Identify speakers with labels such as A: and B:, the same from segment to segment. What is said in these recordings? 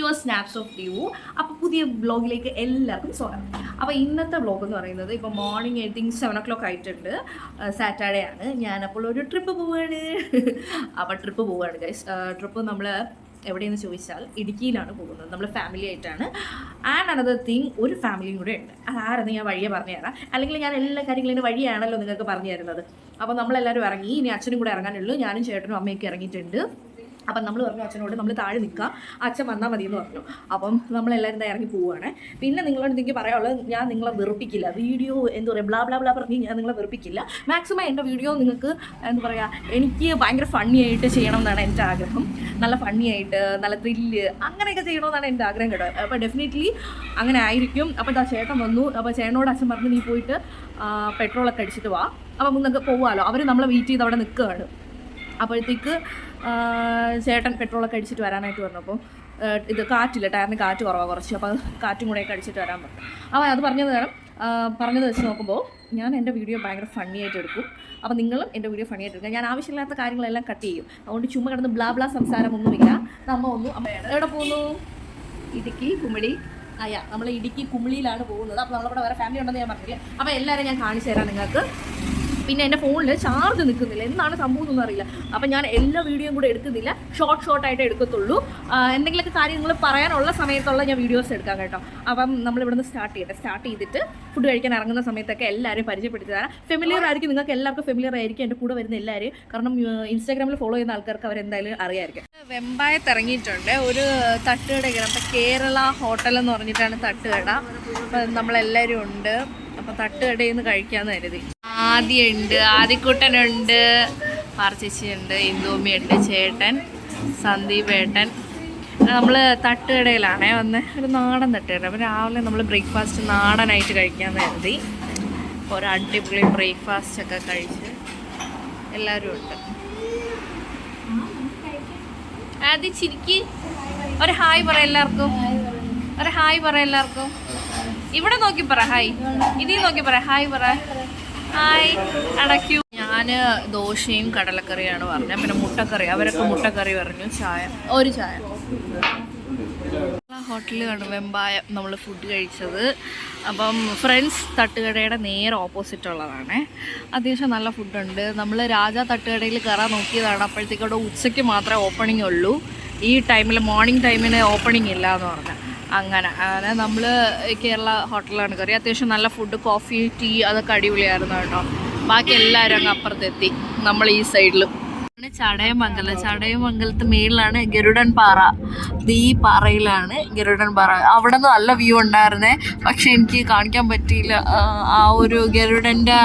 A: Your snaps of view. അപ്പോൾ പുതിയ വ്ളോഗിലേക്ക് എല്ലാവർക്കും സ്വാഗതം. അപ്പോൾ ഇന്നത്തെ വ്ളോഗ് എന്ന് പറയുന്നത് ഇപ്പോൾ മോർണിംഗ് 7 o'clock ആയിട്ടുണ്ട്. സാറ്റർഡേ ആണ്. ഞാനപ്പോൾ ഒരു ട്രിപ്പ് പോവുകയാണ്. അപ്പോൾ ട്രിപ്പ് പോവുകയാണ് ഗൈസ്. ട്രിപ്പ് നമ്മൾ എവിടെയെന്ന് ചോദിച്ചാൽ ഇടുക്കിയിലാണ് പോകുന്നത്. നമ്മൾ ഫാമിലി ആയിട്ടാണ്. ആൻഡ് അനദർ തിങ്, ഒരു ഫാമിലിയും കൂടെ ഉണ്ട്. അതാരെന്ന് ഞാൻ വഴിയെ പറഞ്ഞു തരാം. അല്ലെങ്കിൽ ഞാൻ എല്ലാ കാര്യങ്ങളും വഴിയാണല്ലോ നിങ്ങൾക്ക് പറഞ്ഞു തരുന്നത്. അപ്പോൾ നമ്മളെല്ലാവരും ഇറങ്ങി. ഇനി അച്ഛനും കൂടെ ഇറങ്ങാനുള്ളൂ. ഞാനും ചേട്ടനും അമ്മയൊക്കെ ഇറങ്ങിയിട്ടുണ്ട്. അപ്പം നമ്മൾ പറഞ്ഞു അച്ഛനോട് നമ്മൾ താഴെ നിൽക്കുക, അച്ഛൻ വന്നാൽ മതി എന്ന് പറഞ്ഞു. അപ്പം നമ്മളെല്ലാവരും ഇറങ്ങി പോവുകയാണ്. പിന്നെ നിങ്ങളോട് എനിക്ക് പറയാനുള്ളത്, ഞാൻ നിങ്ങളെ വെറുപ്പിക്കില്ല. വീഡിയോ എന്താ പറയുക, ബ്ലാ ബ്ലാ ബ്ലാ പറഞ്ഞ് ഞാൻ നിങ്ങളെ വെറുപ്പിക്കില്ല. മാക്സിമം എൻ്റെ വീഡിയോ നിങ്ങൾക്ക് എന്താ പറയുക, എനിക്ക് ഭയങ്കര ഫണ്ണി ആയിട്ട് ചെയ്യണം എന്നാണ് എൻ്റെ ആഗ്രഹം. നല്ല ഫണ്ണി ആയിട്ട്, നല്ല ത്രില്ല് അങ്ങനെയൊക്കെ ചെയ്യണമെന്നാണ് എൻ്റെ ആഗ്രഹം കേട്ടോ. അപ്പോൾ ഡെഫിനറ്റ്ലി അങ്ങനെ ആയിരിക്കും. അപ്പോൾ ഇതാ ചേട്ടൻ വന്നു. അപ്പോൾ ചേട്ടനോട് അച്ഛൻ പറഞ്ഞു നീ പോയിട്ട് പെട്രോളൊക്കെ അടിച്ചിട്ട് വാ, അപ്പം നിങ്ങൾക്ക് പോവാമല്ലോ. അവർ നമ്മളെ വെയിറ്റ് ചെയ്ത് അവിടെ നിൽക്കുകയാണ്. അപ്പോഴത്തേക്ക് ചേട്ടൻ പെട്രോളൊക്കെ അടിച്ചിട്ട് വരാനായിട്ട് പറഞ്ഞു. അപ്പോൾ ഇത് കാറ്റില്ല, ടയറിന് കാറ്റ് കുറവാണ് കുറച്ച്. അപ്പോൾ കാറ്റും കൂടെയൊക്കെ അടിച്ചിട്ട് വരാൻ പറഞ്ഞു. അപ്പോൾ അത് പറഞ്ഞത് വെച്ച് നോക്കുമ്പോൾ ഞാൻ എൻ്റെ വീഡിയോ ഭയങ്കര ഫണ്ണി ആയിട്ട് എടുക്കും. അപ്പോൾ നിങ്ങളും എൻ്റെ വീഡിയോ ഫണ്ണി ആയിട്ട് എടുക്കുക. ഞാൻ ആവശ്യമില്ലാത്ത കാര്യങ്ങളെല്ലാം കട്ട് ചെയ്യും. അതുകൊണ്ട് ചുമ്മാ കിടന്ന് ബ്ലാ ബ്ലാ സംസാരമൊന്നുമില്ല. അമ്മ എവിടെ പോകുന്നു? ഇടുക്കി കുമിളി. നമ്മൾ ഇടുക്കി കുമിളിയിലാണ് പോകുന്നത്. അപ്പോൾ നമ്മളിവിടെ വേറെ ഫാമിലി ഉണ്ടെന്ന് ഞാൻ പറഞ്ഞില്ല. അപ്പോൾ എല്ലാവരും ഞാൻ കാണിച്ചു തരാം നിങ്ങൾക്ക്. പിന്നെ എൻ്റെ ഫോണിൽ ചാർജ് നിൽക്കുന്നില്ല, എന്താണ് സംഭവം എന്നൊന്നും അറിയില്ല. അപ്പം ഞാൻ എല്ലാ വീഡിയോയും കൂടെ എടുക്കുന്നില്ല, ഷോർട്ടായിട്ടേ എടുക്കത്തുള്ളൂ. എന്തെങ്കിലുമൊക്കെ കാര്യങ്ങൾ പറയാനുള്ള സമയത്തുള്ള ഞാൻ വീഡിയോസ് എടുക്കാം കേട്ടോ. അപ്പം നമ്മളിവിടുന്ന് സ്റ്റാർട്ട് ചെയ്തിട്ട് ഫുഡ് കഴിക്കാൻ ഇറങ്ങുന്ന സമയത്തൊക്കെ എല്ലാവരും പരിചയപ്പെടുത്തി തരാം. ഫെമിലിയർ ആയിരിക്കും, നിങ്ങൾക്ക് എല്ലാവർക്കും ഫെമിലിയർ ആയിരിക്കും എൻ്റെ കൂടെ വരുന്ന എല്ലാവരും. കാരണം ഇൻസ്റ്റാഗ്രാമിൽ ഫോളോ ചെയ്യുന്ന ആൾക്കാർക്ക് അവരെന്തായാലും അറിയാമായിരിക്കും. വെമ്പായത്ത് ഇറങ്ങിയിട്ടുണ്ട് ഒരു തട്ടുകട. അപ്പം കേരള ഹോട്ടൽ എന്ന് പറഞ്ഞിട്ടാണ് തട്ടുകട. അപ്പം നമ്മളെല്ലാവരും ഉണ്ട്. അപ്പം തട്ടുകടയിൽ നിന്ന് കഴിക്കാമെന്ന് കരുതി. ആദിയുണ്ട്, ആദിക്കുട്ടനുണ്ട്, പാർച്ചേച്ചിയുണ്ട്, ഇന്ദുമ്മയുണ്ട്, ചേട്ടൻ, സന്ദീപ് ഏട്ടൻ. നമ്മൾ തട്ടുകടയിലാണേ വന്ന്, ഒരു നാടൻ തട്ടുകട. അപ്പോൾ രാവിലെ നമ്മൾ ബ്രേക്ക്ഫാസ്റ്റ് നാടനായിട്ട് കഴിക്കാമെന്ന് കരുതി. ഒരു അടിപൊളി ബ്രേക്ക്ഫാസ്റ്റൊക്കെ കഴിച്ച് എല്ലാവരും ഉണ്ട്. ആദ്യം ചിരിക്ക്, ഒരു ഹായ് പറ എല്ലാവർക്കും. ഒരു ഹായ് പറ എല്ലാവർക്കും. ഇവിടെ നോക്കി പറ ഹായ്, ഇനി നോക്കി പറ ഹായ് പറ. ഹായ് അടയ്ക്കൂ. ഞാൻ ദോശയും കടലക്കറിയാണ് പറഞ്ഞത്. പിന്നെ മുട്ടക്കറി, അവരൊക്കെ മുട്ടക്കറി പറഞ്ഞു. ഒരു ചായ. ഹോട്ടലിലാണ് വെമ്പായം നമ്മൾ ഫുഡ് കഴിച്ചത്. അപ്പം ഫ്രണ്ട്സ് തട്ടുകടയുടെ നേരെ ഓപ്പോസിറ്റ് ഉള്ളതാണ്. അത്യാവശ്യം നല്ല ഫുഡുണ്ട്. നമ്മൾ രാജാ തട്ടുകടയിൽ കയറാൻ നോക്കിയതാണ്. അപ്പോഴത്തേക്കും അവിടെ ഉച്ചയ്ക്ക് മാത്രമേ ഓപ്പണിംഗ് ഉള്ളൂ. ഈ ടൈമിൽ മോർണിംഗ് ടൈമിന് ഓപ്പണിംഗ് ഇല്ല എന്ന് പറഞ്ഞു. അങ്ങനെ നമ്മൾ കേരള ഹോട്ടലിലാണ് കയറി. അത്യാവശ്യം നല്ല ഫുഡ്, കോഫി, ടീ അതൊക്കെ അടിപൊളിയായിരുന്നു കേട്ടോ. ബാക്കി എല്ലാവരും അങ്ങ് അപ്പുറത്തെത്തി. നമ്മൾ ഈ സൈഡിലും. ചടയമംഗലത്ത് മേളിലാണ് ഗരുഡൻ പാറ. ഈ പാറയിലാണ് ഗരുഡൻ പാറ. അവിടെ നിന്ന് നല്ല വ്യൂ ഉണ്ടായിരുന്നേ, പക്ഷെ എനിക്ക് കാണിക്കാൻ പറ്റിയില്ല. ആ ഒരു ഗരുഡൻ്റെ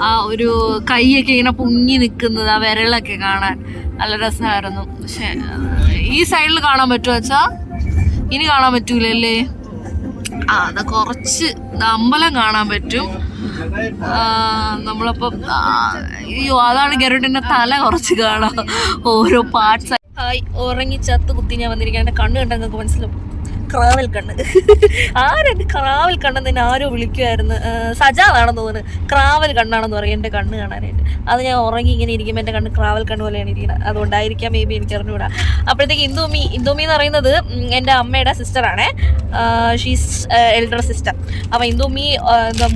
A: ആ ഒരു കൈയൊക്കെ ഇങ്ങനെ പൊങ്ങി നിൽക്കുന്നത്, ആ വിരലൊക്കെ കാണാൻ നല്ല രസമായിരുന്നു. പക്ഷെ ഈ സൈഡിൽ കാണാൻ പറ്റുമോ വെച്ചാ? ഇനി കാണാൻ പറ്റൂലല്ലേ? അത് കുറച്ച് അമ്പലം കാണാൻ പറ്റും. നമ്മളപ്പം അതാണ് ഗരുഡന്റെ തല കുറച്ച് കാണാം, ഓരോ പാർട്സ്. ഹായ്, ഉറങ്ങി ചത്ത് കുത്തി ഞാൻ വന്നിരിക്കാൻ. എൻ്റെ കണ്ണ് കണ്ട നിങ്ങൾക്ക് മനസ്സിലാവും. ക്രാവൽ കണ്ണ്. ആരെൻ്റെ ക്രാവൽ കണ്ണെന്ന് ആരോ വിളിക്കുമായിരുന്നു. സജാദാണെന്ന് തോന്നുന്നു. ക്രാവൽ കണ്ണാണെന്ന് പറയും എൻ്റെ കണ്ണ് കാണാനായിട്ട്. അത് ഞാൻ ഉറങ്ങി ഇങ്ങനെ ഇരിക്കുമ്പോൾ എൻ്റെ കണ്ണ് ക്രാവൽ കണ്ണ് പോലെയാണ് ഇരിക്കുന്നത്. അതുകൊണ്ടായിരിക്കാം മേ ബി, എനിക്ക് അറിഞ്ഞുകൂടാ. അപ്പോഴത്തേക്ക് ഇന്ദുമ്മി എന്ന് പറയുന്നത് എൻ്റെ അമ്മയുടെ സിസ്റ്ററാണ്. She's elder sister. അപ്പോൾ ഇന്ദുമ്മി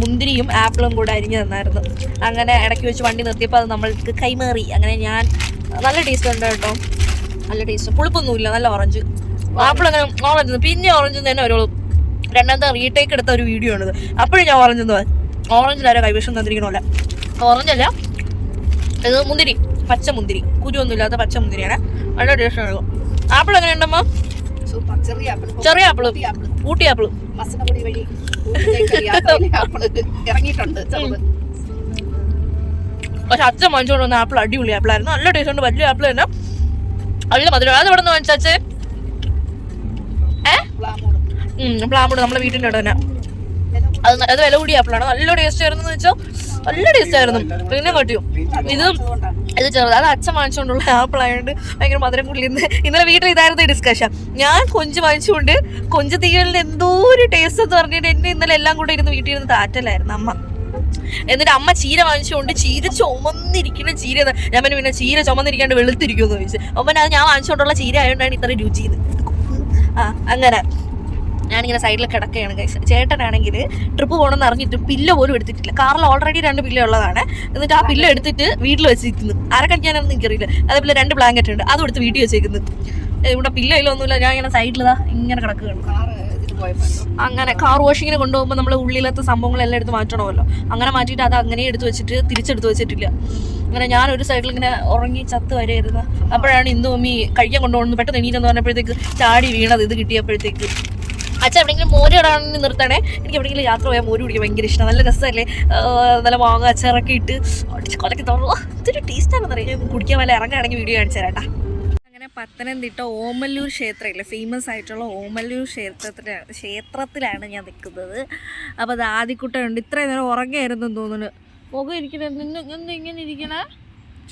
A: മുന്തിരിയും ആപ്പിളും കൂടെ അരിഞ്ഞ് തന്നായിരുന്നു. അങ്ങനെ ഇടയ്ക്ക് വെച്ച് വണ്ടി നിർത്തിയപ്പോൾ അത് നമ്മൾക്ക് കൈമാറി. അങ്ങനെ ഞാൻ നല്ല ടേസ്റ്റ് ഉണ്ട് കേട്ടോ, നല്ല ടേസ്റ്റ്. പുളിപ്പൊന്നുമില്ല, നല്ല ഓറഞ്ച്. ആപ്പിൾ അങ്ങനെ ഓറഞ്ച്, പിന്നെ ഓറഞ്ച് തന്നെ വരുള്ളൂ. രണ്ടാമത്തെ റീടേക്ക് എടുത്ത ഒരു വീഡിയോ ആണിത്. അപ്പോഴും ഞാൻ ഓറഞ്ച് എന്ന് പറയും. ഓറഞ്ചിലാരോ കൈവശം തന്നിരിക്കണമല്ല, ഓറഞ്ചല്ല ഇത് മുന്തിരി, പച്ച മുന്തിരി, കുരുവൊന്നും ഇല്ലാത്ത പച്ച മുന്തിരിയാണ്. നല്ല ടേസ്റ്റ് ആണ്. ആപ്പിൾ എങ്ങനെ ഉണ്ടമ്മ? ചെറിയ ആപ്പിള്, ഊട്ടി ആപ്പിള് പക്ഷെ അച്ഛൻ വാങ്ങിച്ചോണ്ട് വന്ന ആപ്പിൾ അടിപൊളി ആപ്പിളായിരുന്നു. നല്ല ടേസ്റ്റ് ഉണ്ട്. വലിയ ആപ്പിൾ തന്നെ, നല്ല മധുരം. അത് ഇവിടെ നിന്ന് വാങ്ങിച്ചാച്ചേ? പ്ലാമൂട്, നമ്മുടെ വീട്ടിൻ്റെ അവിടെ തന്നെ. അത് വില കൂടിയ ആപ്പിളാണ്. നല്ല ടേസ്റ്റ് ആയിരുന്നു എന്ന് വെച്ചാൽ നല്ല ടേസ്റ്റ് ആയിരുന്നു. പിന്നെ കട്ടിയും ഇത് ചെറുത്. അത് അച്ഛൻ വാങ്ങിച്ചുകൊണ്ടുള്ള ആപ്പിളായതുകൊണ്ട് ഭയങ്കര മധുരം കൂടി. ഇന്നലെ വീട്ടിൽ ഇതായിരുന്നു ഡിസ്കഷൻ. ഞാൻ കൊഞ്ച് വാങ്ങിച്ചുകൊണ്ട് കൊഞ്ച് തീയലിന് എന്തോ ഒരു ടേസ്റ്റ് എന്ന് പറഞ്ഞിട്ട് എന്നെ ഇന്നലെ എല്ലാം കൂടെ ഇരുന്ന് വീട്ടിൽ ഇരുന്ന് താറ്റലായിരുന്നു അമ്മ. എന്നിട്ട് അമ്മ ചീര വാങ്ങിച്ചുകൊണ്ട് ചീര ചുമന്നിരിക്കുന്ന ചീര. ഞാൻ പിന്നെ ചീര ചുമന്നിരിക്കാണ്ട് വെളുത്തിരിക്കുമെന്ന് ചോദിച്ചു. അപ്പം അത് ഞാൻ വാങ്ങിച്ചുകൊണ്ടുള്ള ചീര ആയതുകൊണ്ടാണ് ഇത്ര രുചി. അങ്ങനെ ഞാനിങ്ങനെ സൈഡിൽ കിടക്കുകയാണ് ഗൈസ്. ചേട്ടനാണെങ്കിൽ ട്രിപ്പ് പോകണമെന്ന് അറിഞ്ഞിട്ട് പില്ലോ പോലും എടുത്തിട്ടില്ല. കാറിൽ ഓൾറെഡി 2 പില്ലോ ഉള്ളതാണ്. എന്നിട്ട് ആ പില്ലോ എടുത്തിട്ട് വീട്ടിൽ വെച്ചിരിക്കുന്നു. ആരൊക്കെയാണെന്ന് എനിക്കറിയില്ല. അതേപോലെ 2 ബ്ലാങ്കറ്റ് ഉണ്ട്, അതും എടുത്ത് വീട്ടിൽ വെച്ചേക്കുന്നു. ഇവിടെ പില്ലോ ഒന്നുമില്ല. ഞാൻ ഇങ്ങനെ സൈഡിൽ ഇങ്ങനെ കിടക്കുകയാണ്. അങ്ങനെ കാർ വാഷിങ്ങിന് കൊണ്ടുപോകുമ്പോൾ നമ്മൾ ഉള്ളിലത്തെ സംഭവങ്ങളെല്ലാം എടുത്ത് മാറ്റണമല്ലോ. അങ്ങനെ മാറ്റിയിട്ട് അത് അങ്ങനെ എടുത്ത് വെച്ചിട്ട് തിരിച്ചെടുത്ത് വെച്ചിട്ടില്ല. അങ്ങനെ ഞാനൊരു സൈഡിൽ ഇങ്ങനെ ഉറങ്ങി ചത്ത് വരെയായിരുന്നു. അപ്പോഴാണ് ഇന്ന് മമ്മി കഴിക്കാൻ കൊണ്ടുപോകുന്നത്. പെട്ടെന്ന് എണീറ്റെന്ന് പറഞ്ഞപ്പോഴത്തേക്ക് ചാടി വീണത് ഇത് കിട്ടിയപ്പോഴത്തേക്ക്. അച്ഛൻ എവിടെയെങ്കിലും മോര് ഇടാണെന്ന് നിർത്തണേ. എനിക്ക് എവിടെയെങ്കിലും യാത്ര പോയാൽ മോര് കുടിക്കാൻ ഭയങ്കര ഇഷ്ടം. നല്ല രസമല്ലേ, നല്ല മാങ്ങ അച്ചാറൊക്കെ ഇട്ട് അടിച്ച് കൊലക്കി തോന്നുക. ഇതൊരു ടേസ്റ്റാണെന്ന് അറിയാം. കുടിക്കാൻ വല്ല ഇറങ്ങുകയാണെങ്കിൽ വീഡിയോ കാണിച്ചു തരാട്ടാ. അങ്ങനെ പത്തനംതിട്ട ഓമല്ലൂർ ക്ഷേത്രമില്ലേ, ഫേമസ് ആയിട്ടുള്ള ഓമല്ലൂർ ക്ഷേത്രത്തിലാണ് ഞാൻ നിൽക്കുന്നത്. അപ്പോൾ അത് ആദിക്കുട്ടനുണ്ട്. ഇത്രയും നേരം ഉറങ്ങായിരുന്നു തോന്നുന്നു. മുഖം ഇരിക്കണ ഇങ്ങനെ ഇരിക്കണ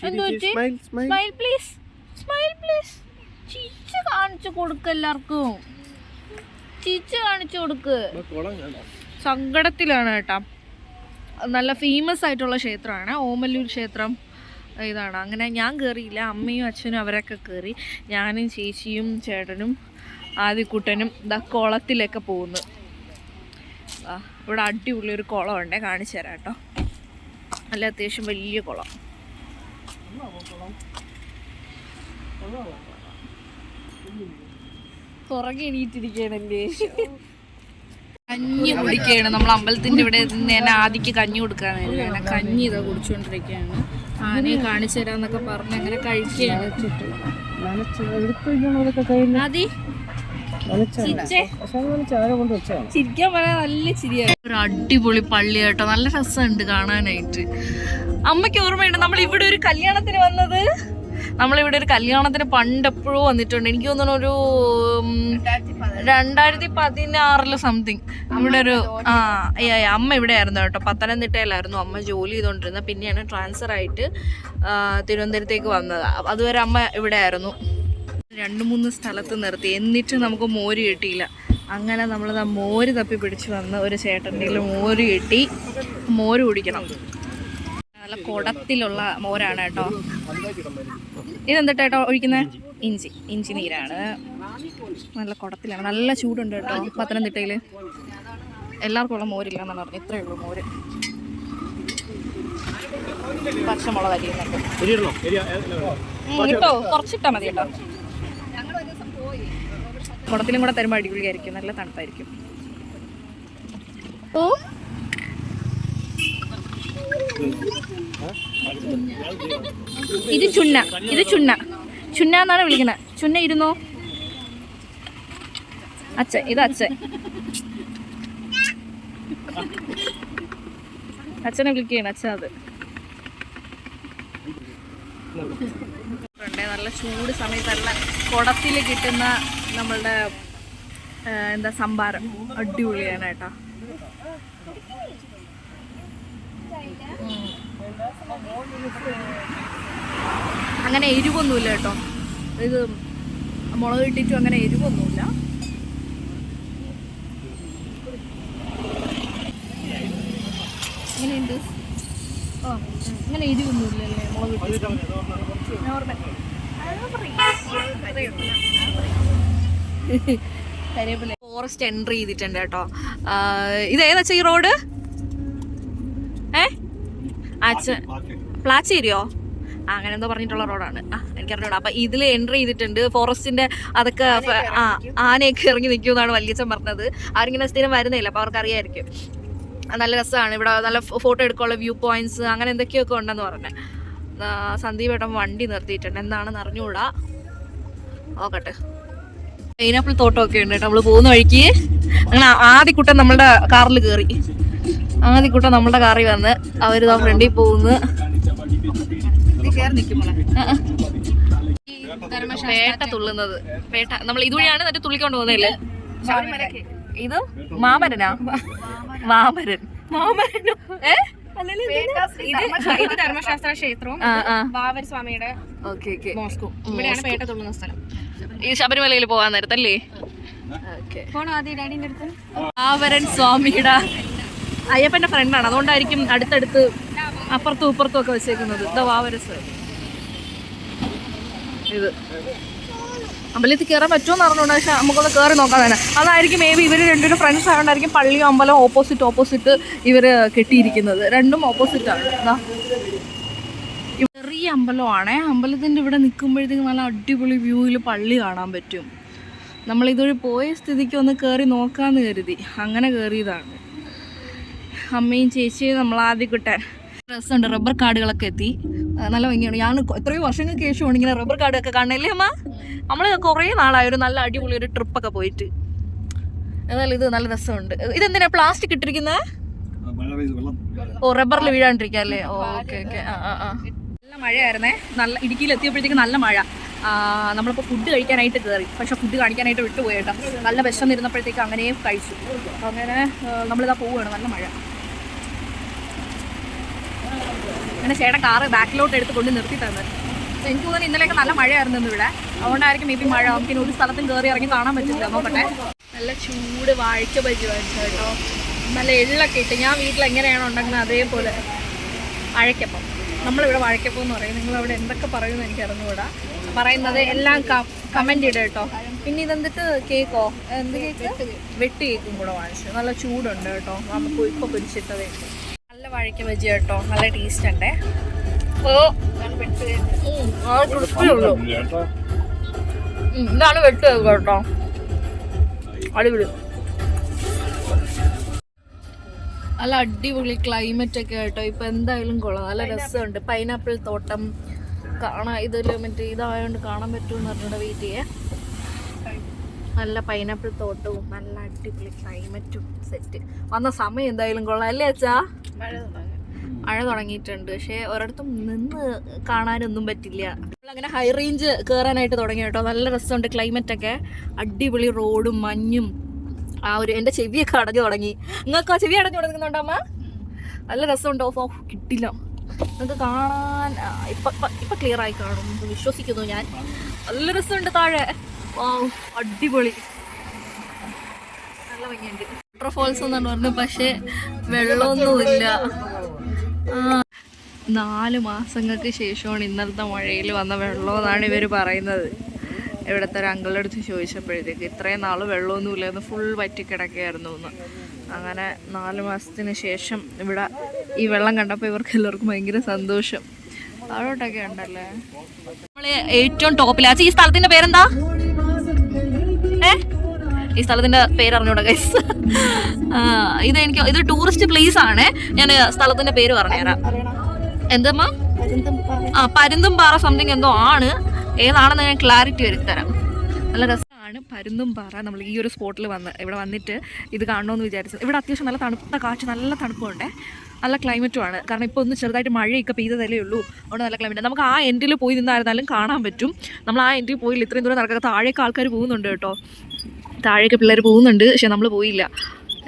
A: എന്തോ സ്മൈൽ പ്ലീസ്, സ്മൈൽ പ്ലീസ്. ചിച്ച കാണിച്ചു കൊടുക്ക, എല്ലാവർക്കും ചിച്ച കാണിച്ചു കൊടുക്ക്. സങ്കടത്തിലാണ് കേട്ടാ. നല്ല ഫേമസ് ആയിട്ടുള്ള ക്ഷേത്രമാണ് ഓമല്ലൂർ ക്ഷേത്രം. ഇതാണ്. അങ്ങനെ ഞാൻ കയറിയില്ല, അമ്മയും അച്ഛനും അവരൊക്കെ കയറി. ഞാനും ചേച്ചിയും ചേട്ടനും ആദിക്കുട്ടനും കുളത്തിലൊക്കെ പോകുന്നു. ഇവിടെ അടിപൊളിയൊരു കുളമുണ്ട്, കാണിച്ചു തരാം കേട്ടോ. നല്ല അത്യാവശ്യം വലിയ കുളം. പുറകെ എണീറ്റിരിക്കുകയാണല്ലേ. കഞ്ഞി കുടിക്കുകയാണ്. നമ്മൾ അമ്പലത്തിൻ്റെ ഇവിടെ നിന്ന് തന്നെ ആദിക്ക് കഞ്ഞി കൊടുക്കാനായിരുന്നു. അങ്ങനെ കഞ്ഞി ഇതാ കുടിച്ചുകൊണ്ടിരിക്കുകയാണ്. ആനയെ കാണിച്ചു തരാന്നൊക്കെ പറഞ്ഞ് അങ്ങനെ കഴിക്കുകയാണ്. ആദി ചിരിക്കാൻ പറയാൻ നല്ല ചിരിയാണ്. ഒരു അടിപൊളി പള്ളി കേട്ടോ, നല്ല രസമുണ്ട് കാണാനായിട്ട്. അമ്മയ്ക്ക് ഓർമ്മയുണ്ട് നമ്മൾ ഇവിടെ ഒരു കല്യാണത്തിന് വന്നത്. നമ്മളിവിടെ ഒരു കല്യാണത്തിന് പണ്ടെപ്പോഴും വന്നിട്ടുണ്ട്. എനിക്ക് തോന്നുന്നു ഒരു 2016 സംതിങ്. ഇവിടെ ഒരു അമ്മ ഇവിടെ ആയിരുന്നു കേട്ടോ, പത്തനംതിട്ടയിലായിരുന്നു അമ്മ ജോലി ചെയ്തുകൊണ്ടിരുന്നത്. പിന്നെയാണ് ട്രാൻസ്ഫർ ആയിട്ട് തിരുവനന്തപുരത്തേക്ക് വന്നത്. അതുവരെ അമ്മ ഇവിടെ ആയിരുന്നു. 2-3 സ്ഥലത്ത് നിർത്തി, എന്നിട്ട് നമുക്ക് മോര് കിട്ടിയില്ല. അങ്ങനെ നമ്മളത് മോര് തപ്പി പിടിച്ച് വന്ന് ഒരു ചേട്ടൻ്റെ മോര് കിട്ടി. മോര് കുടിക്കണം. നല്ല കുടത്തിലുള്ള മോരാണ് കേട്ടോ. ഇതെന്തിട്ടാ കേട്ടോ ഒഴിക്കുന്നത്? ഇഞ്ചി നീരാണ്. നല്ല കുടത്തിലാണ്. നല്ല ചൂടുണ്ട് കേട്ടോ പത്തനംതിട്ടയിൽ. എല്ലാവർക്കും ഉള്ള മോരില്ല എന്നാണ് പറഞ്ഞത്. ഇത്രയേ ഉള്ളൂ മോര്. പച്ചമുളക് അരിയുന്നുണ്ട് കേട്ടോ, കുറച്ചിട്ടാൽ മതി കേട്ടോ. കുടത്തിലും കൂടെ തരുമ്പോൾ അടിപൊളിയായിരിക്കും, നല്ല തണുപ്പായിരിക്കും. ഓ ഇത് ചുന്ന എന്നാണ് വിളിക്കുന്നത്. ചുന്ന ഇരുന്നോ അച്ഛൻ. ഇത് അച്ഛനെ വിളിക്കുകയാണ്. അച്ഛൻ അത് നല്ല ചൂട് സമയത്തല്ല കുടത്തിൽ കിട്ടുന്ന നമ്മളുടെ സംഭാരം അടിപൊളിയാണ് കേട്ടോ. അങ്ങനെ എരിവൊന്നുമില്ല കേട്ടോ. ഇത് മുളക് ഇട്ടിട്ടും അങ്ങനെ എരിവൊന്നുമില്ല. എങ്ങനെയുണ്ട്? അങ്ങനെ എരിവൊന്നുമില്ലല്ലേ മുളക് ഇട്ടിട്ട്? ഫോറസ്റ്റ് എൻട്രി ചെയ്തിട്ടുണ്ട് കേട്ടോ. ഇത് ഏതാ ഈ റോഡ്? പ്ലാച്ചേരിയോ? അങ്ങനെ എന്തോ പറഞ്ഞിട്ടുള്ള റോഡാണ്. എനിക്കറിഞ്ഞൂടാ. അപ്പം ഇതിൽ എൻട്രി ചെയ്തിട്ടുണ്ട്. ഫോറസ്റ്റിന്റെ അതൊക്കെ ആനയൊക്കെ ഇറങ്ങി നിൽക്കുമെന്നാണ് വല്യച്ഛൻ പറഞ്ഞത്. ആരിങ്ങനെ സ്ഥിരം വരുന്നില്ല, അപ്പോൾ അവർക്ക് അറിയായിരിക്കും. നല്ല രസമാണ് ഇവിടെ. നല്ല ഫോട്ടോ എടുക്കാനുള്ള വ്യൂ പോയിന്റ്സ് അങ്ങനെ എന്തൊക്കെയൊക്കെ ഉണ്ടെന്ന് പറഞ്ഞത്. സന്ദീപേട്ടൻ വണ്ടി നിർത്തിയിട്ടുണ്ട്, എന്താണെന്ന് അറിഞ്ഞുകൂടാ. നോക്കട്ടെ. പൈനാപ്പിൾ തോട്ടമൊക്കെ ഉണ്ട് കേട്ടോ. നമ്മൾ പോകുന്ന വഴിക്ക് അങ്ങനെ ആദ്യക്കുട്ടൻ നമ്മളുടെ കാറിൽ കയറി. ആദ്യക്കുട്ടൻ നമ്മളുടെ കാറിൽ വന്ന് അവരിതാ ഫ്രണ്ടിൽ പോകുന്നു. പേട്ട തുള്ളുന്നത്. പേട്ട നമ്മൾ ഇതുവഴിയാണ് മറ്റേ തുള്ളിക്കൊണ്ട് പോകുന്നതല്ലേ? ഇത് മാമരനാ? മാമരനോ? ഇത് ധർമ്മശാസ്ത്ര ക്ഷേത്രവും ബാവർ സ്വാമിയുടെ മോസ്കോ. ഇവിടെയാണ് പേട്ട തുള്ളുന്ന സ്ഥലം. ഈ ശബരിമലയിൽ പോകാൻ നേരത്തല്ലേ? ബാവരൻ സ്വാമിയുടെ അയ്യപ്പന്റെ ഫ്രണ്ടാണ്, അതുകൊണ്ടായിരിക്കും അടുത്തടുത്ത് അപ്പുറത്തും ഇപ്പുറത്തും ഒക്കെ വെച്ചേക്കുന്നത്. ഇതാ ബാവര സ്വാമി. ഇത് അമ്പലത്തിൽ കയറാൻ പറ്റുമെന്ന് അറിഞ്ഞുകൊണ്ട്, പക്ഷേ നമുക്കൊന്ന് കയറി നോക്കാൻ തന്നെ. അതായിരിക്കും മേ ബി ഇവർ രണ്ടുപേരും ഫ്രണ്ട്സ് ആയതുകൊണ്ടായിരിക്കും പള്ളിയും അമ്പലം ഓപ്പോസിറ്റ് ഇവർ കെട്ടിയിരിക്കുന്നത്. രണ്ടും ഓപ്പോസിറ്റാണ്. എന്താ ചെറിയ അമ്പലമാണേ. അമ്പലത്തിൻ്റെ ഇവിടെ നിൽക്കുമ്പോഴത്തേക്കും നല്ല അടിപൊളി വ്യൂവിൽ പള്ളി കാണാൻ പറ്റും. നമ്മളിതൊരു പോയ സ്ഥിതിക്ക് ഒന്ന് കയറി നോക്കാമെന്ന് കരുതി അങ്ങനെ കയറിയതാണ്. അമ്മയും ചേച്ചിയും നമ്മളാദ്യം കിട്ടാൻ രസമുണ്ട്. റബ്ബർ കാടുകളൊക്കെ എത്തി, നല്ല ഭംഗിയാണ്. ഞാൻ എത്രയോ വർഷങ്ങൾക്ക് ശേഷമാണ് ഇങ്ങനെ റബ്ബർ കാടൊക്കെ കാണണല്ലേ അമ്മ. നമ്മൾ കുറേ നാളായി ഒരു നല്ല അടിപൊളി ഒരു ട്രിപ്പൊക്കെ പോയിട്ട്. എന്നാലും ഇത് നല്ല രസമുണ്ട്. ഇതെന്തിനാ പ്ലാസ്റ്റിക് ഇട്ടിരിക്കുന്നത്? ഓ, റബ്ബറിൽ വീഴാണ്ടിരിക്കുക അല്ലേ? ഓക്കെ. നല്ല മഴയായിരുന്നേ. നല്ല ഇടുക്കിയിൽ എത്തിയപ്പോഴത്തേക്ക് നല്ല മഴ. നമ്മളിപ്പോൾ ഫുഡ് കഴിക്കാനായിട്ട് കയറി, പക്ഷെ ഫുഡ് കാണിക്കാനായിട്ട് വിട്ടുപോയി കേട്ടോ. നല്ല വിശന്നിരുന്നപ്പോഴത്തേക്ക് അങ്ങനെ കഴിച്ചു. അങ്ങനെ നമ്മളിതാ പോവുകയാണ്. നല്ല മഴ. അങ്ങനെ ചേട്ടൻ കാറ് ബാക്കിലോട്ട് എടുത്ത് കൊണ്ട് നിർത്തി തന്നെ. എനിക്ക് തോന്നുന്നു ഇന്നലെയൊക്കെ നല്ല മഴയായിരുന്നു ഇവിടെ, അതുകൊണ്ടായിരിക്കും മേ ബി മഴ. നമുക്കിനി ഒരു സ്ഥലത്തും കയറി ഇറങ്ങി കാണാൻ പറ്റില്ല. നോക്കട്ടെ. നല്ല ചൂട് വാഴയ്ക്ക ബജി വാങ്ങിച്ചു കേട്ടോ. നല്ല എള്ളൊക്കെ ഇട്ട്. ഞാൻ വീട്ടിൽ എങ്ങനെയാണോ ഉണ്ടാക്കുന്നത് അതേപോലെ വാഴയ്ക്കപ്പം. നമ്മളിവിടെ വാഴയ്ക്കപ്പം എന്ന് പറയും. നിങ്ങളവിടെ എന്തൊക്കെ പറയുമെന്ന് എനിക്ക് അറിഞ്ഞുകൂടാ. പറയുന്നത് എല്ലാം കമൻറ്റ് ഇടുക കേട്ടോ. പിന്നെ ഇതെന്തിട്ട് കേക്കോ? എന്ത് കേക്ക്? വെട്ട് കേക്കും കൂടെ വാങ്ങിച്ചു. നല്ല ചൂടുണ്ട് കേട്ടോ. നമുക്ക് ഇപ്പോൾ പൊരിച്ചിട്ടതേ. നല്ല വാഴയ്ക്ക ബജി കേട്ടോ. നല്ല ടേസ്റ്റ് ഉണ്ടേ. ഉള്ളൂ. ഇതാണ് വെട്ട് കേക്ക് കേട്ടോ. അടിപൊളി. നല്ല അടിപൊളി ക്ലൈമറ്റ് ഒക്കെ കേട്ടോ. ഇപ്പം എന്തായാലും കൊള്ളാം. നല്ല രസമുണ്ട്. പൈനാപ്പിൾ തോട്ടം കാണാൻ. ഇതൊരു മറ്റേ ഇതായതുകൊണ്ട് കാണാൻ പറ്റുമെന്ന് പറഞ്ഞിട്ട് വെയിറ്റ് ചെയ്യേ. നല്ല പൈനാപ്പിൾ തോട്ടവും നല്ല അടിപൊളി ക്ലൈമറ്റും സെറ്റ്. വന്ന സമയം എന്തായാലും കൊള്ളാം അല്ലേ അച്ഛാ? മഴ തുടങ്ങിയിട്ടുണ്ട്, പക്ഷേ ഒരിടത്തും നിന്ന് കാണാനൊന്നും പറ്റില്ല. നമ്മളങ്ങനെ ഹൈ റേഞ്ച് കയറാനായിട്ട് തുടങ്ങി കേട്ടോ. നല്ല രസമുണ്ട് ക്ലൈമറ്റൊക്കെ. അടിപൊളി റോഡും മഞ്ഞും. ആ ഒരു എൻ്റെ ചെവിയൊക്കെ അടഞ്ഞു തുടങ്ങി. നിങ്ങൾക്ക് ആ ചെവി അടഞ്ഞു തുടങ്ങുന്നുണ്ടോ അമ്മ? നല്ല രസമുണ്ട്. ഓഫ് കിട്ടില്ല നിങ്ങൾക്ക് കാണാൻ. ഇപ്പം ക്ലിയർ ആയി കാണും വിശ്വസിക്കുന്നു ഞാൻ. നല്ല രസമുണ്ട് താഴെ. അടിപൊളി. നല്ല ഭംഗിയുണ്ട്. വാട്ടർഫോൾസ് എന്നാണ് പറഞ്ഞത്, പക്ഷേ വെള്ളമൊന്നുമില്ല. 4 മാസങ്ങൾക്ക് ശേഷമാണ് ഇന്നലത്തെ മഴയിൽ വന്ന വെള്ളമെന്നാണ് ഇവർ പറയുന്നത്. ഇവിടുത്തെ ഒരു അങ്കിളുടെ അടുത്ത് ചോദിച്ചപ്പോഴത്തേക്ക് ഇത്രയും നാൾ വെള്ളമൊന്നുമില്ലായിരുന്നു, ഫുൾ വറ്റിക്കിടക്കുകയായിരുന്നു എന്ന്. അങ്ങനെ 4 മാസത്തിന് ശേഷം ഇവിടെ ഈ വെള്ളം കണ്ടപ്പോൾ ഇവർക്ക് എല്ലാവർക്കും ഭയങ്കര സന്തോഷം. താഴോട്ടൊക്കെ ഉണ്ടല്ലേ. നമ്മൾ ഏറ്റവും ടോപ്പിലാ. ഈ സ്ഥലത്തിന്റെ പേരെന്താ? ഈ സ്ഥലത്തിന്റെ പേര് അറിഞ്ഞൂടാ ഗൈസ്. ഇത് ടൂറിസ്റ്റ് പ്ലേസ് ആണ്. ഞാൻ സ്ഥലത്തിന്റെ പേര് പറഞ്ഞുതരാം. എന്തമ്മ? പരുന്തുംപാറ സംതിങ് എന്തോ ആണ്. ഏതാണെന്ന് ഞാൻ ക്ലാരിറ്റി വരുത്തരാം. നല്ല രസമാണ് പരുന്തുംപാറ. നമ്മൾ ഈ ഒരു സ്പോട്ടിൽ ഇവിടെ വന്നിട്ട് ഇത് കാണണമെന്ന് വിചാരിച്ചത്. ഇവിടെ അത്യാവശ്യം നല്ല തണുത്ത കാറ്റ്, നല്ല തണുപ്പുണ്ട്, നല്ല ക്ലൈമറ്റുമാണ്. കാരണം ഇപ്പോൾ ഒന്ന് ചെറുതായിട്ട് മഴയൊക്കെ പെയ്തതല്ലേ ഉള്ളൂ, അതുകൊണ്ട് നല്ല ക്ലൈമറ്റ്. നമുക്ക് ആ എൻഡിൽ പോയി നിന്നായിരുന്നാലും കാണാൻ പറ്റും. നമ്മൾ ആ എൻഡിൽ പോയില്ല. ഇത്രയും ദൂരം നടക്കുക. താഴേക്ക് ആൾക്കാർ പോകുന്നുണ്ട് കേട്ടോ. താഴേക്ക് പിള്ളേർ പോകുന്നുണ്ട്, പക്ഷെ നമ്മൾ പോയില്ല.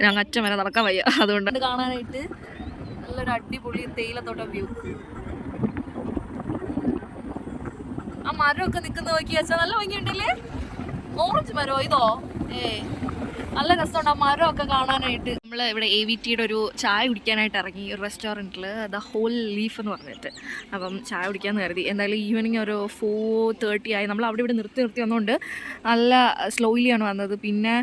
A: ഞങ്ങൾ അച്ഛൻ വരെ നടക്കാൻ വയ്യ. അതുകൊണ്ട് കാണാനായിട്ട് നല്ലൊരു അടിപൊളി തേയിലത്തോട്ടം വ്യൂ. ആ മരമൊക്കെ നിൽക്കുന്ന നോക്കി വെച്ചാൽ നല്ല ഭംഗിയുണ്ടല്ലേ. ഓറഞ്ച് മരമോ ഇതോ? നല്ല രസമുണ്ട് ആ മരമൊക്കെ കാണാനായിട്ട്. നമ്മൾ ഇവിടെ AVTയുടെ ഒരു ചായ കുടിക്കാനായിട്ട് ഇറങ്ങി ഒരു റെസ്റ്റോറൻറ്റിൽ, ദ ഹോൾ ലീഫ് എന്ന് പറഞ്ഞിട്ട്. അപ്പം ചായ കുടിക്കാമെന്ന് കരുതി. എന്തായാലും ഈവനിങ് ഒരു 4:30 ആയി. നമ്മൾ അവിടെ ഇവിടെ നിർത്തി വന്നുകൊണ്ട് നല്ല സ്ലോയിലിയാണ് വന്നത്. പിന്നെ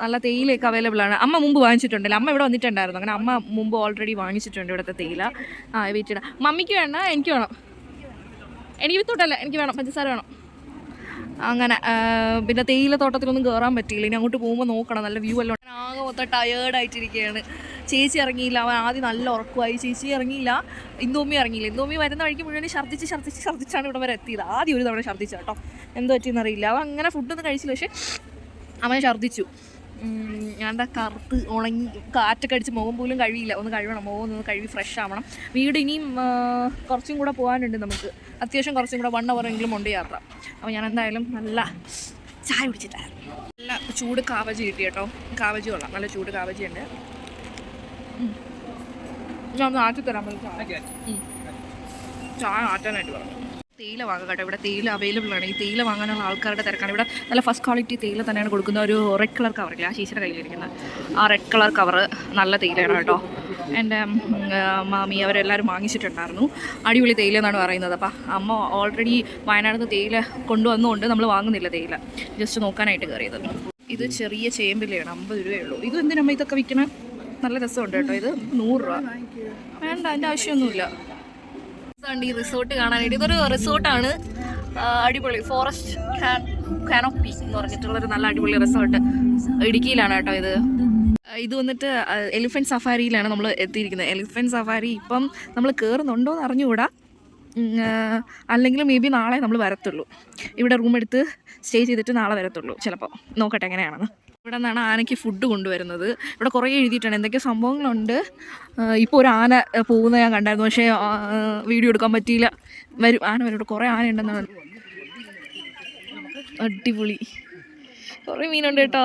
A: നല്ല തേയിലയൊക്കെ അവൈലബിൾ ആണ്. അമ്മ മുമ്പ് വാങ്ങിച്ചിട്ടുണ്ടല്ലോ. അമ്മ ഇവിടെ വന്നിട്ടുണ്ടായിരുന്നു. അങ്ങനെ അമ്മ മുമ്പ് ഓൾറെഡി വാങ്ങിച്ചിട്ടുണ്ട് ഇവിടുത്തെ തേയില. AVTയുടെ. മമ്മിക്ക് വേണ്ട, എനിക്ക് വേണം. എനിക്ക് വിത്തോട്ടല്ല, എനിക്ക് വേണം, പഞ്ചസാര വേണം. അങ്ങനെ പിന്നെ തേയില തോട്ടത്തിലൊന്നും കയറാൻ പറ്റിയില്ല. ഇനി അങ്ങോട്ട് പോകുമ്പോൾ നോക്കണം. നല്ല വ്യൂ എല്ലാം. ആകെ മൊത്തം ടയേർഡായിട്ടിരിക്കുകയാണ്. ചേച്ചി ഇറങ്ങിയില്ല. അവൻ ആദ്യം നല്ല ഉറക്കമായി. ചേച്ചി ഇറങ്ങിയില്ല. ഇന്ദോമി ഇറങ്ങിയില്ല. ഇന്ദോമി വരുന്ന വഴിക്ക് മുഴുവൻ ഛർദ്ദിച്ചാണ് ഇവിടെ വരെ എത്തിയത്. ആദ്യം ഒരു തവണ ഛർദ്ദിച്ച കേട്ടോ. എന്ത് പറ്റിയെന്നറിയില്ല. അവൻ അങ്ങനെ ഫുഡൊന്നും കഴിച്ചില്ല, പക്ഷേ അവൻ ഛർദ്ദിച്ചു. ഞാൻ കറുത്ത് ഉണങ്ങി കാറ്റൊക്കെ അടിച്ച് മുഖം പോലും കഴിയില്ല. ഒന്ന് കഴുകണം, മുഖം ഒന്ന് കഴുകി ഫ്രഷ് ആവണം. വീട് ഇനിയും കുറച്ചും കൂടെ പോകാനുണ്ട് നമുക്ക്. അത്യാവശ്യം കുറച്ചും കൂടെ 1 hour ഉണ്ട് യാത്ര. അപ്പോൾ ഞാൻ എന്തായാലും നല്ല ചായ കുടിച്ചിട്ടായിരുന്നു. നല്ല ചൂട് കാവജി കിട്ടി കേട്ടോ. കാവജി കൊള്ളാം, നല്ല ചൂട് കാവജി ഉണ്ട്. ഞാൻ ഒന്ന് ആറ്റി തരാൻ പറ്റും. ചായ ആറ്റാനായിട്ട് പറഞ്ഞു. തേയില വാങ്ങുക കേട്ടോ. ഇവിടെ തേയില അവൈലബിൾ ആണ്. ഈ തേയില വാങ്ങാനുള്ള ആൾക്കാരുടെ തിരക്കാണ്. ഇവിടെ നല്ല ഫസ്റ്റ് ക്വാളിറ്റി തേയില തന്നെയാണ് കൊടുക്കുന്നത്. ഒരു റെഡ് കളർ കവറില്ല, ആ ശീശയുടെ കയ്യിലിരിക്കുന്നത് ആ റെഡ് കളർ കവറ് നല്ല തേയിലയാണ് കേട്ടോ. എൻ്റെ മാമി അവരെല്ലാവരും വാങ്ങിച്ചിട്ടുണ്ടായിരുന്നു. അടിപൊളി തേയില എന്നാണ് പറയുന്നത്. അപ്പം അമ്മ ഓൾറെഡി വയനാട്ടിൽ നിന്ന് തേയില കൊണ്ടുവന്നുകൊണ്ട് നമ്മൾ വാങ്ങുന്നില്ല തേയില, ജസ്റ്റ് നോക്കാനായിട്ട് കയറിയത്. ഇത് ചെറിയ ചേമ്പിലയാണ്, 50 രൂപയുള്ളൂ. ഇത് എന്തിനമ്മ ഇതൊക്കെ വിൽക്കണ? നല്ല രസമുണ്ട് കേട്ടോ. ഇത് 100 രൂപ. വേണ്ട, അതിൻ്റെ ആവശ്യമൊന്നുമില്ല. ഈ റിസോർട്ട് കാണാനായിട്ട്, ഇതൊരു റിസോർട്ടാണ്, അടിപൊളി ഫോറസ്റ്റ് കാനോപ്പി എന്ന് പറഞ്ഞിട്ടുള്ളൊരു നല്ല അടിപൊളി റിസോർട്ട് ഇടുക്കിയിലാണ് കേട്ടോ ഇത്. ഇത് വന്നിട്ട് എലിഫൻറ്റ് സഫാരിയിലാണ് നമ്മൾ എത്തിയിരിക്കുന്നത്. എലിഫൻറ്റ് സഫാരി ഇപ്പം നമ്മൾ കയറുന്നുണ്ടോ എന്ന് അറിഞ്ഞുകൂടാ, അല്ലെങ്കിൽ മേ ബി നാളെ നമ്മൾ വരത്തുള്ളൂ. ഇവിടെ റൂം എടുത്ത് സ്റ്റേ ചെയ്തിട്ട് നാളെ വരത്തുള്ളൂ ചിലപ്പോൾ, നോക്കട്ടെ എങ്ങനെയാണെന്ന്. ഇവിടെ നിന്നാണ് ആനയ്ക്ക് ഫുഡ് കൊണ്ടുവരുന്നത്. ഇവിടെ കുറേ എഴുതിയിട്ടാണ് എന്തൊക്കെ സംഭവങ്ങളുണ്ട്. ഇപ്പോൾ ഒരു ആന പോകുന്നത് ഞാൻ കണ്ടായിരുന്നു, പക്ഷേ വീഡിയോ എടുക്കാൻ പറ്റിയില്ല. ആന വരും. ഇവിടെ കുറേ ആന ഉണ്ടെന്നാണ്. അടിപൊളി, കുറേ മീനുണ്ട് കേട്ടോ,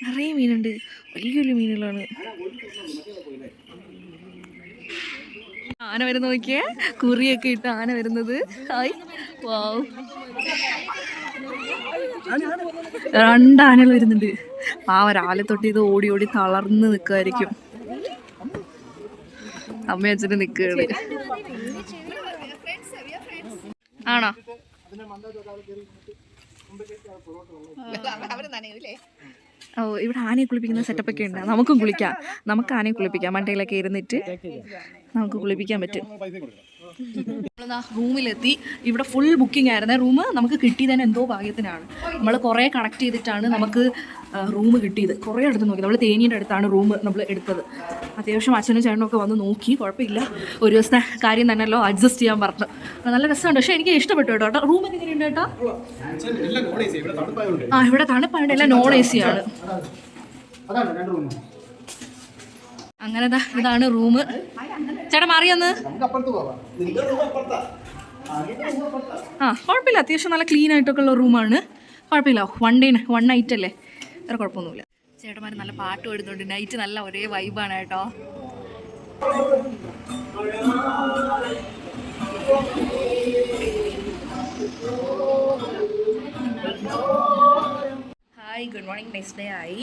A: നിറയെ മീനുണ്ട്, വലിയ വലിയ മീനുകളാണ്. ആന വരുന്ന നോക്കിയേ, കുറിയൊക്കെ ഇട്ട് ആന വരുന്നത്. ഹായ്, വാവ്, 2 ആനകൾ വരുന്നുണ്ട്. രാവിലെ തൊട്ട് ഇത് ഓടി ഓടി തളർന്ന് നിൽക്കുമായിരിക്കും. അമ്മയും അച്ഛനും നിൽക്കുകയാണ്. ആണോ? ഓ, ഇവിടെ ആനയെ കുളിപ്പിക്കുന്ന സെറ്റപ്പൊക്കെ ഉണ്ട്. നമുക്കും കുളിക്കാം, നമുക്ക് ആനയെ കുളിപ്പിക്കാം. മണ്ടയിലൊക്കെ ഇരുന്നിട്ട് നമുക്ക് കുളിപ്പിക്കാൻ പറ്റും. റൂമിലെത്തി. ഇവിടെ ഫുൾ ബുക്കിംഗ് ആയിരുന്നേ. റൂം നമുക്ക് കിട്ടിയതിന് എന്തോ ഭാഗ്യത്തിനാണ്. നമ്മൾ കുറേ കണക്ട് ചെയ്തിട്ടാണ് നമുക്ക് റൂം കിട്ടിയത്. കുറേ അടുത്ത് നോക്കി, നമ്മൾ തേനീൻ്റെ അടുത്താണ് റൂം നമ്മൾ എടുത്തത്. അത്യാവശ്യം അച്ഛനും ചേട്ടനും ഒക്കെ വന്ന് നോക്കി, കുഴപ്പമില്ല, ഒരു ദിവസത്തെ കാര്യം തന്നെയല്ലോ, അഡ്ജസ്റ്റ് ചെയ്യാൻ പറഞ്ഞു. നല്ല രസമുണ്ട്, പക്ഷേ എനിക്ക് ഇഷ്ടപ്പെട്ടു കേട്ടോ. റൂം എങ്ങനെയുണ്ട് കേട്ടോ? ഇവിടെ തണുപ്പായതുകൊണ്ട് എല്ലാം നോൺ AC ആണ്. അങ്ങനെ ഇതാണ് റൂം. ചേട്ടാ മാറിയെന്ന്. കുഴപ്പമില്ല, അത്യാവശ്യം നല്ല ക്ലീൻ ആയിട്ടൊക്കെ ഉള്ള റൂമാണ്. കുഴപ്പമില്ല, 1 നൈറ്റ് അല്ലേ, വേറെ കുഴപ്പമൊന്നുമില്ല. ചേട്ടന്മാർ നല്ല പാട്ട് പാടുന്നുണ്ട്. നൈറ്റ് നല്ല ഒരേ വൈബാണ് കേട്ടോ. Hi, good morning. Next day ആയി.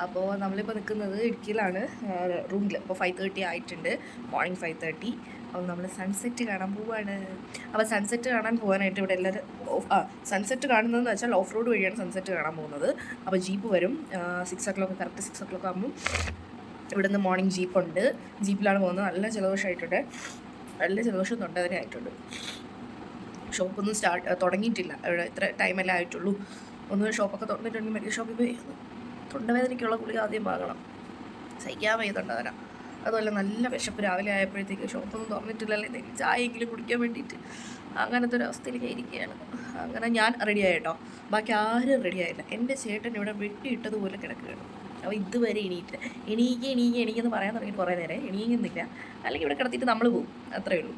A: അപ്പോൾ നമ്മളിപ്പോൾ നിൽക്കുന്നത് ഇടുക്കിയിലാണ്, റൂമിൽ. ഇപ്പോൾ 5:30 ആയിട്ടുണ്ട്, മോർണിംഗ് 5:30. അപ്പോൾ നമ്മൾ സൺസെറ്റ് കാണാൻ പോവുകയാണ്. അപ്പോൾ സൺസെറ്റ് കാണാൻ പോകാനായിട്ട് ഇവിടെ എല്ലാവരും സൺസെറ്റ് കാണുന്നതെന്ന് വെച്ചാൽ ഓഫ് റോഡ് വഴിയാണ് സൺസെറ്റ് കാണാൻ പോകുന്നത്. അപ്പോൾ ജീപ്പ് വരും 6 o'clock, കറക്റ്റ് 6 o'clock ആകുമ്പോൾ ഇവിടെ നിന്ന് മോർണിംഗ് ജീപ്പുണ്ട്. ജീപ്പിലാണ് പോകുന്നത്. നല്ല ജലദോഷമായിട്ടുണ്ട്, നല്ല ജലദോഷം തൊണ്ടവേദന ആയിട്ടുണ്ട്. ഷോപ്പൊന്നും തുടങ്ങിയിട്ടില്ല. ഇവിടെ ഇത്ര ടൈമല്ലേ ആയിട്ടുള്ളൂ. ഒന്ന് ഷോപ്പൊക്കെ തുറന്നിട്ടുണ്ടെങ്കിൽ മെഡിക്കൽ ഷോപ്പിൽ പോയി തൊണ്ടവേദനയ്ക്കുള്ള ഗുളിക ആദ്യം വാങ്ങണം. സഹിക്കാൻ വയ്യ തൊണ്ടവേദന. അതുപോലെ നല്ല വിശപ്പ്. രാവിലെ ആയപ്പോഴത്തേക്ക് ഷോപ്പൊന്നും തുറന്നിട്ടില്ലല്ലേ, എന്തെങ്കിലും ചായയെങ്കിലും കുടിക്കാൻ വേണ്ടിയിട്ട് അങ്ങനത്തെ ഒരു അവസ്ഥയിലേക്ക് ഇരിക്കുകയാണ്. അങ്ങനെ ഞാൻ റെഡിയായി കേട്ടോ, ബാക്കി ആരും റെഡിയായില്ല. എൻ്റെ ചേട്ടൻ ഇവിടെ വെട്ടിയിട്ടതുപോലെ കിടക്കുകയാണ്. അപ്പോൾ ഇതുവരെ എണീക്കെന്ന് പറയാൻ തുടങ്ങിയിട്ട് കുറേ നേരം എണീക്കുന്നില്ല. അല്ലെങ്കിൽ ഇവിടെ കിടത്തിയിട്ട് നമ്മൾ പോകും, അത്രയേ ഉള്ളൂ.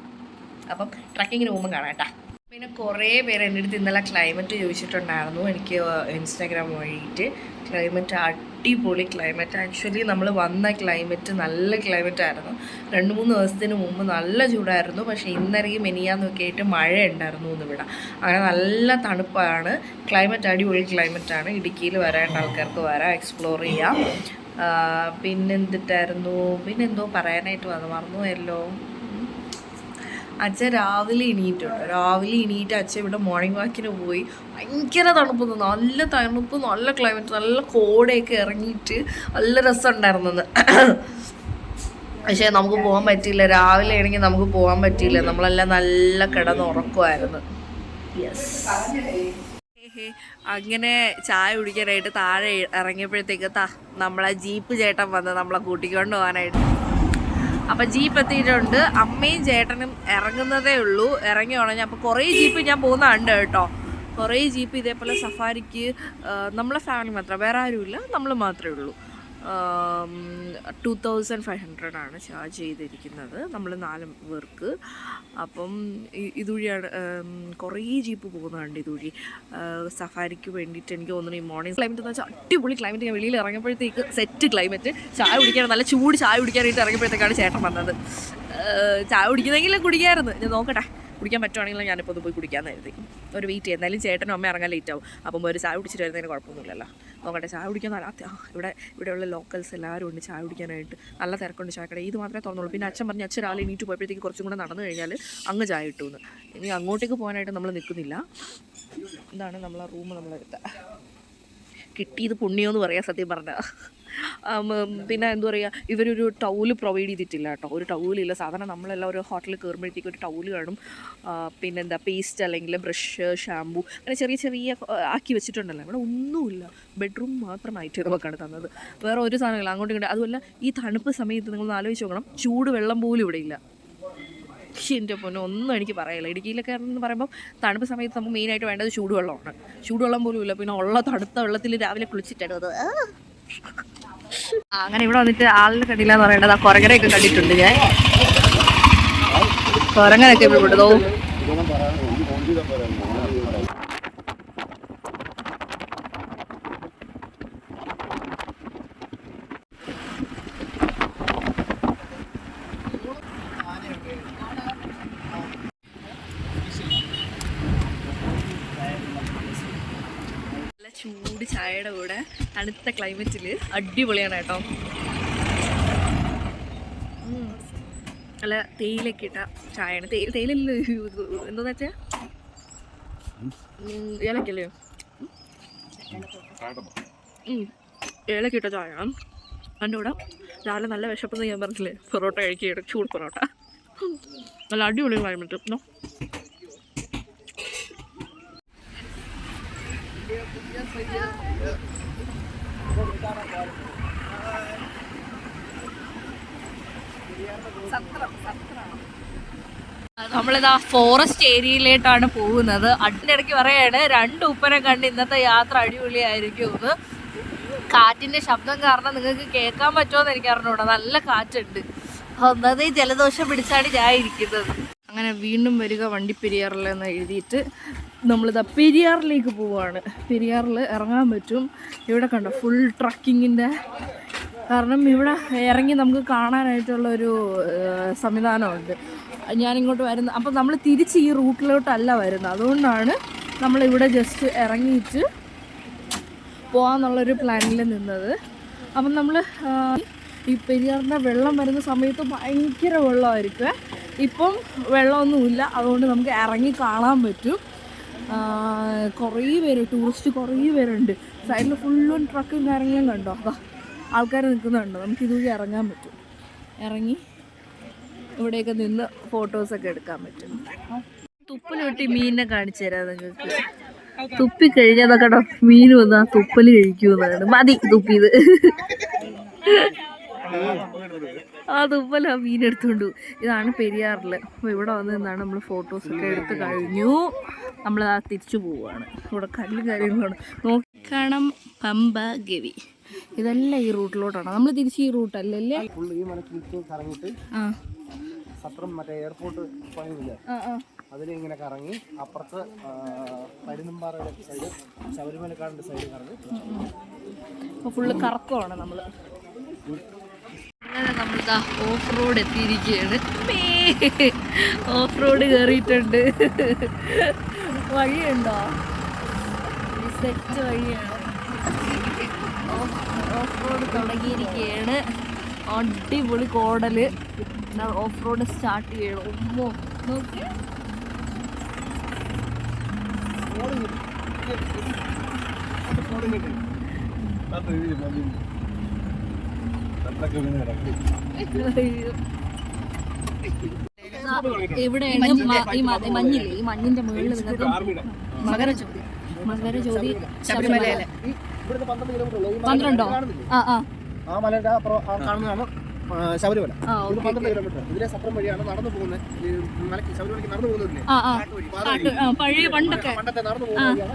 A: അപ്പം ട്രക്കിങ്ങിന് പോകുമ്പോൾ കാണാം കേട്ടോ. പിന്നെ കുറേ പേര് എൻ്റെ അടുത്ത് ഇന്നലെ ക്ലൈമറ്റ് ചോദിച്ചിട്ടുണ്ടായിരുന്നു എനിക്ക് ഇൻസ്റ്റാഗ്രാം വഴിയിട്ട്. ക്ലൈമറ്റ് അടിപൊളി ക്ലൈമറ്റ്. ആക്ച്വലി നമ്മൾ വന്ന ക്ലൈമറ്റ് നല്ല ക്ലൈമറ്റ് ആയിരുന്നു. 2-3 ദിവസത്തിന് മുമ്പ് നല്ല ചൂടായിരുന്നു, പക്ഷേ ഇന്നലെയും മെനിയാന്നൊക്കെ ആയിട്ട് മഴ ഉണ്ടായിരുന്നു ഇവിടെ. അങ്ങനെ നല്ല തണുപ്പാണ്. ക്ലൈമറ്റ് അടിപൊളി ക്ലൈമറ്റാണ്. ഇടുക്കിയിൽ വരേണ്ട ആൾക്കാർക്ക് വരാം, എക്സ്പ്ലോർ ചെയ്യാം. പിന്നെന്തോ പറയാനായിട്ട് മറന്നുപോയല്ലോ. അച്ഛൻ രാവിലെ എണീറ്റ് അച്ഛൻ ഇവിടെ മോർണിംഗ് വാക്കിന് പോയി. ഭയങ്കര തണുപ്പ്, നല്ല തണുപ്പ്, നല്ല ക്ലൈമറ്റ്, നല്ല കോടയൊക്കെ ഇറങ്ങിയിട്ട് നല്ല രസമുണ്ടായിരുന്നത്. പക്ഷേ നമുക്ക് പോകാൻ പറ്റിയില്ല. രാവിലെ ആണെങ്കിൽ നമുക്ക് പോകാൻ പറ്റിയില്ല. നമ്മളെല്ലാം നല്ല കിടന്നുറക്കുമായിരുന്നു. യെസ്. അങ്ങനെ ചായ കുടിക്കാനായിട്ട് താഴെ ഇറങ്ങിയപ്പോഴത്തേക്ക് നമ്മളെ ജീപ്പ് ചേട്ടൻ വന്ന് നമ്മളെ കൂട്ടിക്കൊണ്ട് പോകാനായിട്ട്. അപ്പം ജീപ്പ് എത്തിയിട്ടുണ്ട്. അമ്മയും ചേട്ടനും ഇറങ്ങുന്നതേ ഉള്ളൂ, ഇറങ്ങി ഉണങ്ങി. അപ്പോൾ കുറേ ജീപ്പ് ഞാൻ പോകുന്നുണ്ട് കേട്ടോ. കുറേ ജീപ്പ് ഇതേപോലെ സഫാരിക്ക് നമ്മളെ ഫാമിലി മാത്രം, വേറെ ആരുമില്ല, നമ്മൾ മാത്രമേ ഉള്ളൂ. 2500 ആണ് ചാർജ് ചെയ്തിരിക്കുന്നത്, നമ്മൾ 4 പേർക്ക്. അപ്പം ഇതുവഴിയാണ് കുറേ ജീപ്പ് പോകുന്നുണ്ട് ഇതുവഴി സഫാരിക്ക് വേണ്ടിയിട്ട്. എനിക്ക് തോന്നുന്നു ഈ മോർണിംഗ് ക്ലൈമറ്റ് എന്ന് വെച്ചാൽ അടിപൊളി ക്ലൈമറ്റ്. ഞാൻ വെളിയിൽ ഇറങ്ങിയപ്പോഴത്തേക്ക് സെറ്റ് ക്ലൈമറ്റ്. ചായ കുടിക്കാൻ, നല്ല ചൂട് ചായ കുടിക്കാനായിട്ട് ഇറങ്ങിയപ്പോഴത്തേക്കാണ് ചേട്ടൻ വന്നത്. ചായ കുടിക്കുന്നെങ്കിലും കുടിക്കാമായിരുന്നു, ഞാൻ നോക്കട്ടെ. കുടിക്കാൻ പറ്റുവാണെങ്കിൽ ഞാനിപ്പോൾ ഒന്ന് പോയി കുടിക്കാമെന്ന് കരുതി. ഒരു വെയിറ്റ് ചെയ്യും. എന്തായാലും ചേട്ടനും അമ്മ ഇറങ്ങാൻ ലേറ്റ് ആവും. അപ്പം ഒരു ചായ കുടിച്ചിട്ട് വരുന്നതിന് കുഴപ്പമൊന്നുമില്ലല്ലോ. നോക്കട്ടെ, ചായ കുടിക്കാൻ ഇവിടെയുള്ള ലോക്കൽസ് എല്ലാവരും ഉണ്ട് ചായ കുടിക്കാനായിട്ട്. നല്ല തിരക്കുണ്ട് ചായക്കട. ഇത് മാത്രമേ തുറന്നുള്ളൂ. പിന്നെ അച്ഛൻ പറഞ്ഞ് അച്ഛൻ രാവിലെ എണീറ്റ് പോയപ്പോഴത്തേക്ക് കുറച്ചും കൂടെ നടന്നു കഴിഞ്ഞാൽ അങ്ങ് ചായ കിട്ടുമെന്ന്. ഇനി അങ്ങോട്ടേക്ക് പോകാനായിട്ട് നമ്മൾ നിൽക്കുന്നില്ല. ഇതാണ് നമ്മളെ റൂം നമ്മളെടുത്ത. കിട്ടിയത് പുണ്യമെന്ന് പറയാം സത്യം പറഞ്ഞാൽ. പിന്നെ എന്താ പറയുക, ഇവരൊരു ടൗല് പ്രൊവൈഡ് ചെയ്തിട്ടില്ല കേട്ടോ. ഒരു ടൗലില്ല. സാധാരണ നമ്മളെല്ലാം ഒരു ഹോട്ടലിൽ കയറുമ്പോഴത്തേക്ക് ഒരു ടൗല് കാണും. പിന്നെന്താ പേസ്റ്റ് അല്ലെങ്കിൽ ബ്രഷ്, ഷാമ്പു, അങ്ങനെ ചെറിയ ചെറിയ ആക്കി വെച്ചിട്ടുണ്ടല്ലോ. ഇവിടെ ഒന്നുമില്ല. ബെഡ്റൂം മാത്രമായിട്ട് നമുക്കാണ് തന്നത്. വേറെ ഒരു സാധനമില്ല അങ്ങോട്ടും ഇങ്ങോട്ടും. അതുമല്ല ഈ തണുപ്പ് സമയത്ത് നിങ്ങളൊന്ന് ആലോചിച്ച് നോക്കണം, ചൂട് വെള്ളം പോലും ഇവിടെ ഇല്ല. എൻ്റെ പൊന്നെ ഒന്നും എനിക്ക് പറയില്ല. ഇടുക്കിയിലൊക്കെ എന്ന് പറയുമ്പോൾ തണുപ്പ് സമയത്ത് നമുക്ക് മെയിനായിട്ട് വേണ്ടത് ചൂടുവെള്ളമാണ്. ചൂടുവെള്ളം പോലും ഇല്ല. പിന്നെ ഉള്ള തണുത്ത വെള്ളത്തിൽ രാവിലെ കുളിച്ചിട്ടാണ് അത്. അങ്ങനെ ഇവിടെ വന്നിട്ട് ആളിനെ കണ്ടില്ല എന്ന് പറയേണ്ടത്. ആ കുരങ്ങനെയൊക്കെ കണ്ടിട്ടുണ്ട് ഞാൻ. കുരങ്ങനൊക്കെ ഇവിടെ വിടുതോ. ചൂട് ചായയുടെ കൂടെ തണുത്ത ക്ലൈമറ്റിൽ അടിപൊളിയാണ് കേട്ടോ. നല്ല തേയിലൊക്കെ ഇട്ട ചായയാണ്. തേയില എന്താന്ന് വെച്ചാൽ ഏലക്കല്ലേ, ഏലക്ക ഇട്ട ചായയാണ്. അതിൻ്റെ കൂടെ രാവിലെ നല്ല വിശപ്പെന്ന് ഞാൻ പറഞ്ഞില്ലേ, പൊറോട്ട കഴിക്കുകയാണ്. ചൂട് പൊറോട്ട. നല്ല അടിപൊളി ക്ലൈമറ്റ്. നമ്മളിതാ ഫോറസ്റ്റ് ഏരിയയിലേട്ടാണ് പോകുന്നത്. അതിനിടയ്ക്ക് പറയാണ് 2 ഉപ്പനെ കണ്ട് ഇന്നത്തെ യാത്ര അടിപൊളിയായിരിക്കും എന്ന്. കാറ്റിന്റെ ശബ്ദം കാരണം നിങ്ങൾക്ക് കേൾക്കാൻ പറ്റുമോ എന്ന് എനിക്ക് അറിഞ്ഞൂടാ. നല്ല കാറ്റുണ്ട്. ഒന്നതേ ജലദോഷം പിടിച്ചാണ് ഞാൻ ഇരിക്കുന്നത്. അങ്ങനെ വീണ്ടും വരിക വണ്ടിപ്പെരിയാറിലെന്ന് എഴുതിയിട്ട് നമ്മളിതാ പെരിയാറിലേക്ക് പോവുകയാണ്. പെരിയാറിൽ ഇറങ്ങാൻ പറ്റും. ഇവിടെ കണ്ടോ ഫുൾ ട്രക്കിങ്ങിൻ്റെ. കാരണം ഇവിടെ ഇറങ്ങി നമുക്ക് കാണാനായിട്ടുള്ളൊരു സംവിധാനമുണ്ട്. ഞാനിങ്ങോട്ട് വരുന്ന അപ്പം നമ്മൾ തിരിച്ച് ഈ റൂട്ടിലോട്ടല്ല വരുന്നത്. അതുകൊണ്ടാണ് നമ്മളിവിടെ ജസ്റ്റ് ഇറങ്ങിയിട്ട് പോകാമെന്നുള്ളൊരു പ്ലാനിൽ നിന്നത്. അപ്പം നമ്മൾ ഈ പെരിയാറിൻ്റെ വെള്ളം വരുന്ന സമയത്ത് ഭയങ്കര വെള്ളമായിരിക്കും. ഇപ്പം വെള്ളമൊന്നുമില്ല. അതുകൊണ്ട് നമുക്ക് ഇറങ്ങി കാണാൻ പറ്റും. കുറേ പേര്, ടൂറിസ്റ്റ് കുറേ പേരുണ്ട്. സൈഡിൽ ഫുള്ളും ട്രക്കും കാര്യങ്ങളും കണ്ടോ. അതാ ആൾക്കാർ നിൽക്കുന്നുണ്ടോ. നമുക്ക് ഇതുവഴി ഇറങ്ങാൻ പറ്റും. ഇറങ്ങി ഇവിടെയൊക്കെ നിന്ന് ഫോട്ടോസൊക്കെ എടുക്കാൻ പറ്റും. തുപ്പലൊട്ടി മീനിനെ കാണിച്ചു തരാം നിങ്ങൾക്ക്. തുപ്പിക്കഴിഞ്ഞാൽ കേട്ടോ മീൻ വന്ന് ആ തുപ്പൽ കഴിക്കുമെന്നാണ്. മതി തുപ്പിയത്. ആ തുപ്പല മീൻ എടുത്തോണ്ടു. ഇതാണ് പെരിയാറിൽ. അപ്പോൾ ഇവിടെ വന്ന് നിന്നാണ് നമ്മൾ ഫോട്ടോസൊക്കെ എടുത്ത് കഴിഞ്ഞു. നമ്മൾ ആ തിരിച്ചു പോവുകയാണ്. ഇവിടെ കല്ലും കാര്യങ്ങളാണ്. നോക്കണം പമ്പ ഗവി. ഇതെല്ലാം ഈ റൂട്ടിലോട്ടാണ്. നമ്മൾ തിരിച്ച് ഈ റൂട്ടല്ലേ.
B: സത്രം മറ്റേ എയർപോർട്ട് പണിയില്ല, അതിലിങ്ങനെ കറങ്ങി അപ്പുറത്ത് പരുന്തുംപാറയുടെ സൈഡ്, ശബരിമലക്കാടിൻ്റെ സൈഡ് കറങ്ങി
A: അപ്പോൾ ഫുള്ള് കറക്കമാണ് നമ്മൾ. അങ്ങനെ നമ്മളിതാ ഓഫ് റോഡ് എത്തിയിരിക്കുകയാണ്. ഓഫ് റോഡ് കയറിയിട്ടുണ്ട്. വഴിയുണ്ടോ? സെറ്റ് വഴിയാണ്. ഓഫ് റോഡ് തുടങ്ങിയിരിക്കുകയാണ്. അടിപൊളി കോടല്. ഓഫ് റോഡ് സ്റ്റാർട്ട് ചെയ്യണം. ഒമ്മോ നോക്കി. എവിടെയാണ് ഈ മഞ്ഞില്ലേ, ഈ മഞ്ഞിന്റെ മുകളിൽ നിങ്ങൾക്ക് മകരജ്യോതി ശബരിമലയിലെ 12
B: ആ മലയുടെ കാണുന്നതാണ് ശബരിമല. 12 കിലോമീറ്റർ. ഇതിലെ സത്രം വഴിയാണ് നടന്നു പോകുന്നത്. ശബരിമലയ്ക്ക് നടന്നു പോകുന്നില്ലേ,
A: പഴയ പണ്ടത്തെ
B: നടന്നു പോകുന്നതാണ്.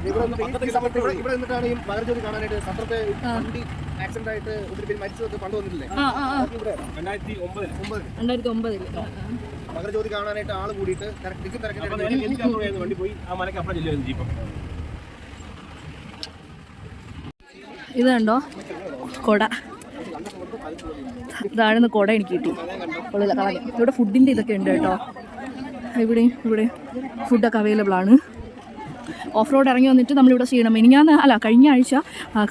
B: ഇവിടെ നിന്നിട്ടാണ് ഈ മകരജ്യോതി കാണാനായിട്ട്. സത്രത്തെ വണ്ടി ആക്സിഡന്റ് ആയിട്ട് ഒത്തിരി പേര് മരിച്ചതൊക്കെ പണ്ട് വന്നിട്ടില്ലേ,
A: 2009
B: മകരജ്യോതി കാണാനായിട്ട് ആള് കൂടിയിട്ട് വണ്ടി പോയി ആ മലയ്ക്ക് അപ്പുറം ചെല്ലുമായിരുന്നു ജീപ്പം.
A: ഇത് കണ്ടോ കൊട. ഇതാണെന്ന് കൊട എനിക്ക് കിട്ടി. ഉള്ളിൽ കളഞ്ഞു. ഇവിടെ ഫുഡിൻ്റെ ഇതൊക്കെ ഉണ്ട് കേട്ടോ. ഇവിടെ ഫുഡൊക്കെ അവൈലബിൾ ആണ്. ഓഫ് റോഡ് ഇറങ്ങി വന്നിട്ട് നമ്മളിവിടെ ചെയ്യണം. കഴിഞ്ഞ ആഴ്ച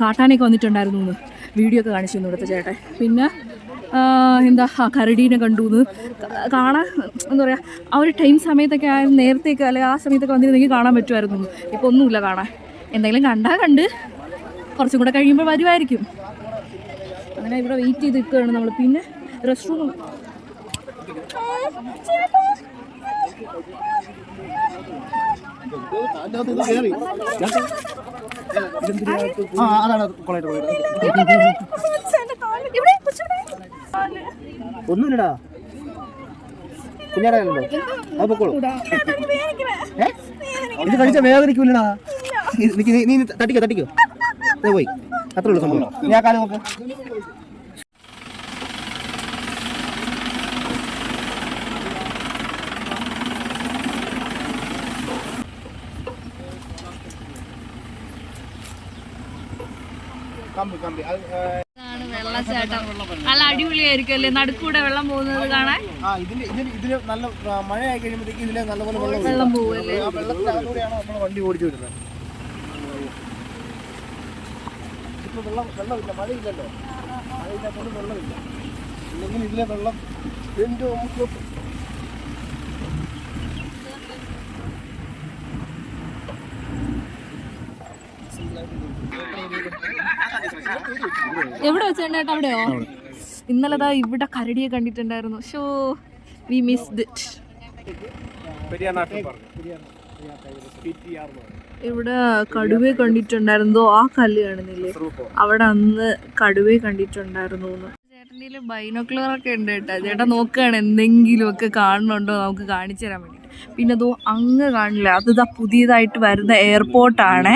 A: കാട്ടാനൊക്കെ വന്നിട്ടുണ്ടായിരുന്നു, വീഡിയോ ഒക്കെ കാണിച്ചിരുന്നു ഇവിടുത്തെ ചേട്ടൻ. പിന്നെ കരടീനെ കണ്ടു കാണാൻ. എന്താ പറയുക, ആ ഒരു ടൈം സമയത്തൊക്കെ നേരത്തേക്ക് അല്ലെങ്കിൽ ആ സമയത്തൊക്കെ വന്നിരുന്നെങ്കിൽ കാണാൻ പറ്റുമായിരുന്നു. ഇപ്പോൾ ഒന്നുമില്ല കാണാൻ. എന്തെങ്കിലും കണ്ട് കുറച്ചും കൂടെ കഴിയുമ്പോൾ വരുമായിരിക്കും. അങ്ങനെ ഇവിടെ വെയിറ്റ് ചെയ്ത് നിൽക്കുകയാണ് നമ്മൾ. പിന്നെ റെസ്റ്റ് റൂം
B: ഒന്നുമില്ലടാ, കുഞ്ഞാടല്ലോ അത് പൊക്കോളൂ. ഇത് കഴിച്ച വേദനിക്കൂല്ലടാ. നീ തട്ടിക്കോ പോയി, അത്രേ ഉള്ളൂ സംഭവം. ഞാൻ കാലം നോക്ക്.
A: വെള്ളച്ചാട്ടം നല്ല അടിപൊളിയായിരിക്കും അല്ലേ, നടുക്കൂടെ വെള്ളം പോകുന്നത് കാണാൻ.
B: ഇതില് നല്ല മഴ ആയി കഴിയുമ്പോഴത്തേക്ക് ഇതിലെ നല്ലപോലെ
A: വെള്ളം പോകുമല്ലേ.
B: വെള്ളത്തിലൂടെയാണ് നമ്മൾ വണ്ടി ഓടിച്ചു വരുന്നത്. ഇപ്പൊ വെള്ളമില്ല, മഴയില്ലല്ലോ. മഴയില്ലാത്തതുകൊണ്ട് വെള്ളമില്ല. ഇല്ലെങ്കിൽ ഇതിലെ വെള്ളം
A: എവിടെ വെച്ചേട്ടാ? അവിടെയോ? ഇന്നലെ ഇവിടെ കരടിയെ കണ്ടിട്ടുണ്ടായിരുന്നു. Show V missed it. ഇവിടെ കടുവയെ കണ്ടിട്ടുണ്ടായിരുന്നു. ആ കല്ല് കാണുന്നില്ലേ, അവിടെ അന്ന് കടുവയെ കണ്ടിട്ടുണ്ടായിരുന്നു. ചേട്ടൻ്റെ ബൈനോക്കുലർ ഒക്കെ ഉണ്ട് കേട്ടോ. ചേട്ടൻ നോക്കുകയാണ് എന്തെങ്കിലും ഒക്കെ കാണുന്നുണ്ടോ നമുക്ക് കാണിച്ചു തരാൻ വേണ്ടിയിട്ട്. പിന്നെ അതോ അങ്ങ് കാണില്ല, അത് പുതിയതായിട്ട് വരുന്ന എയർപോർട്ടാണ്.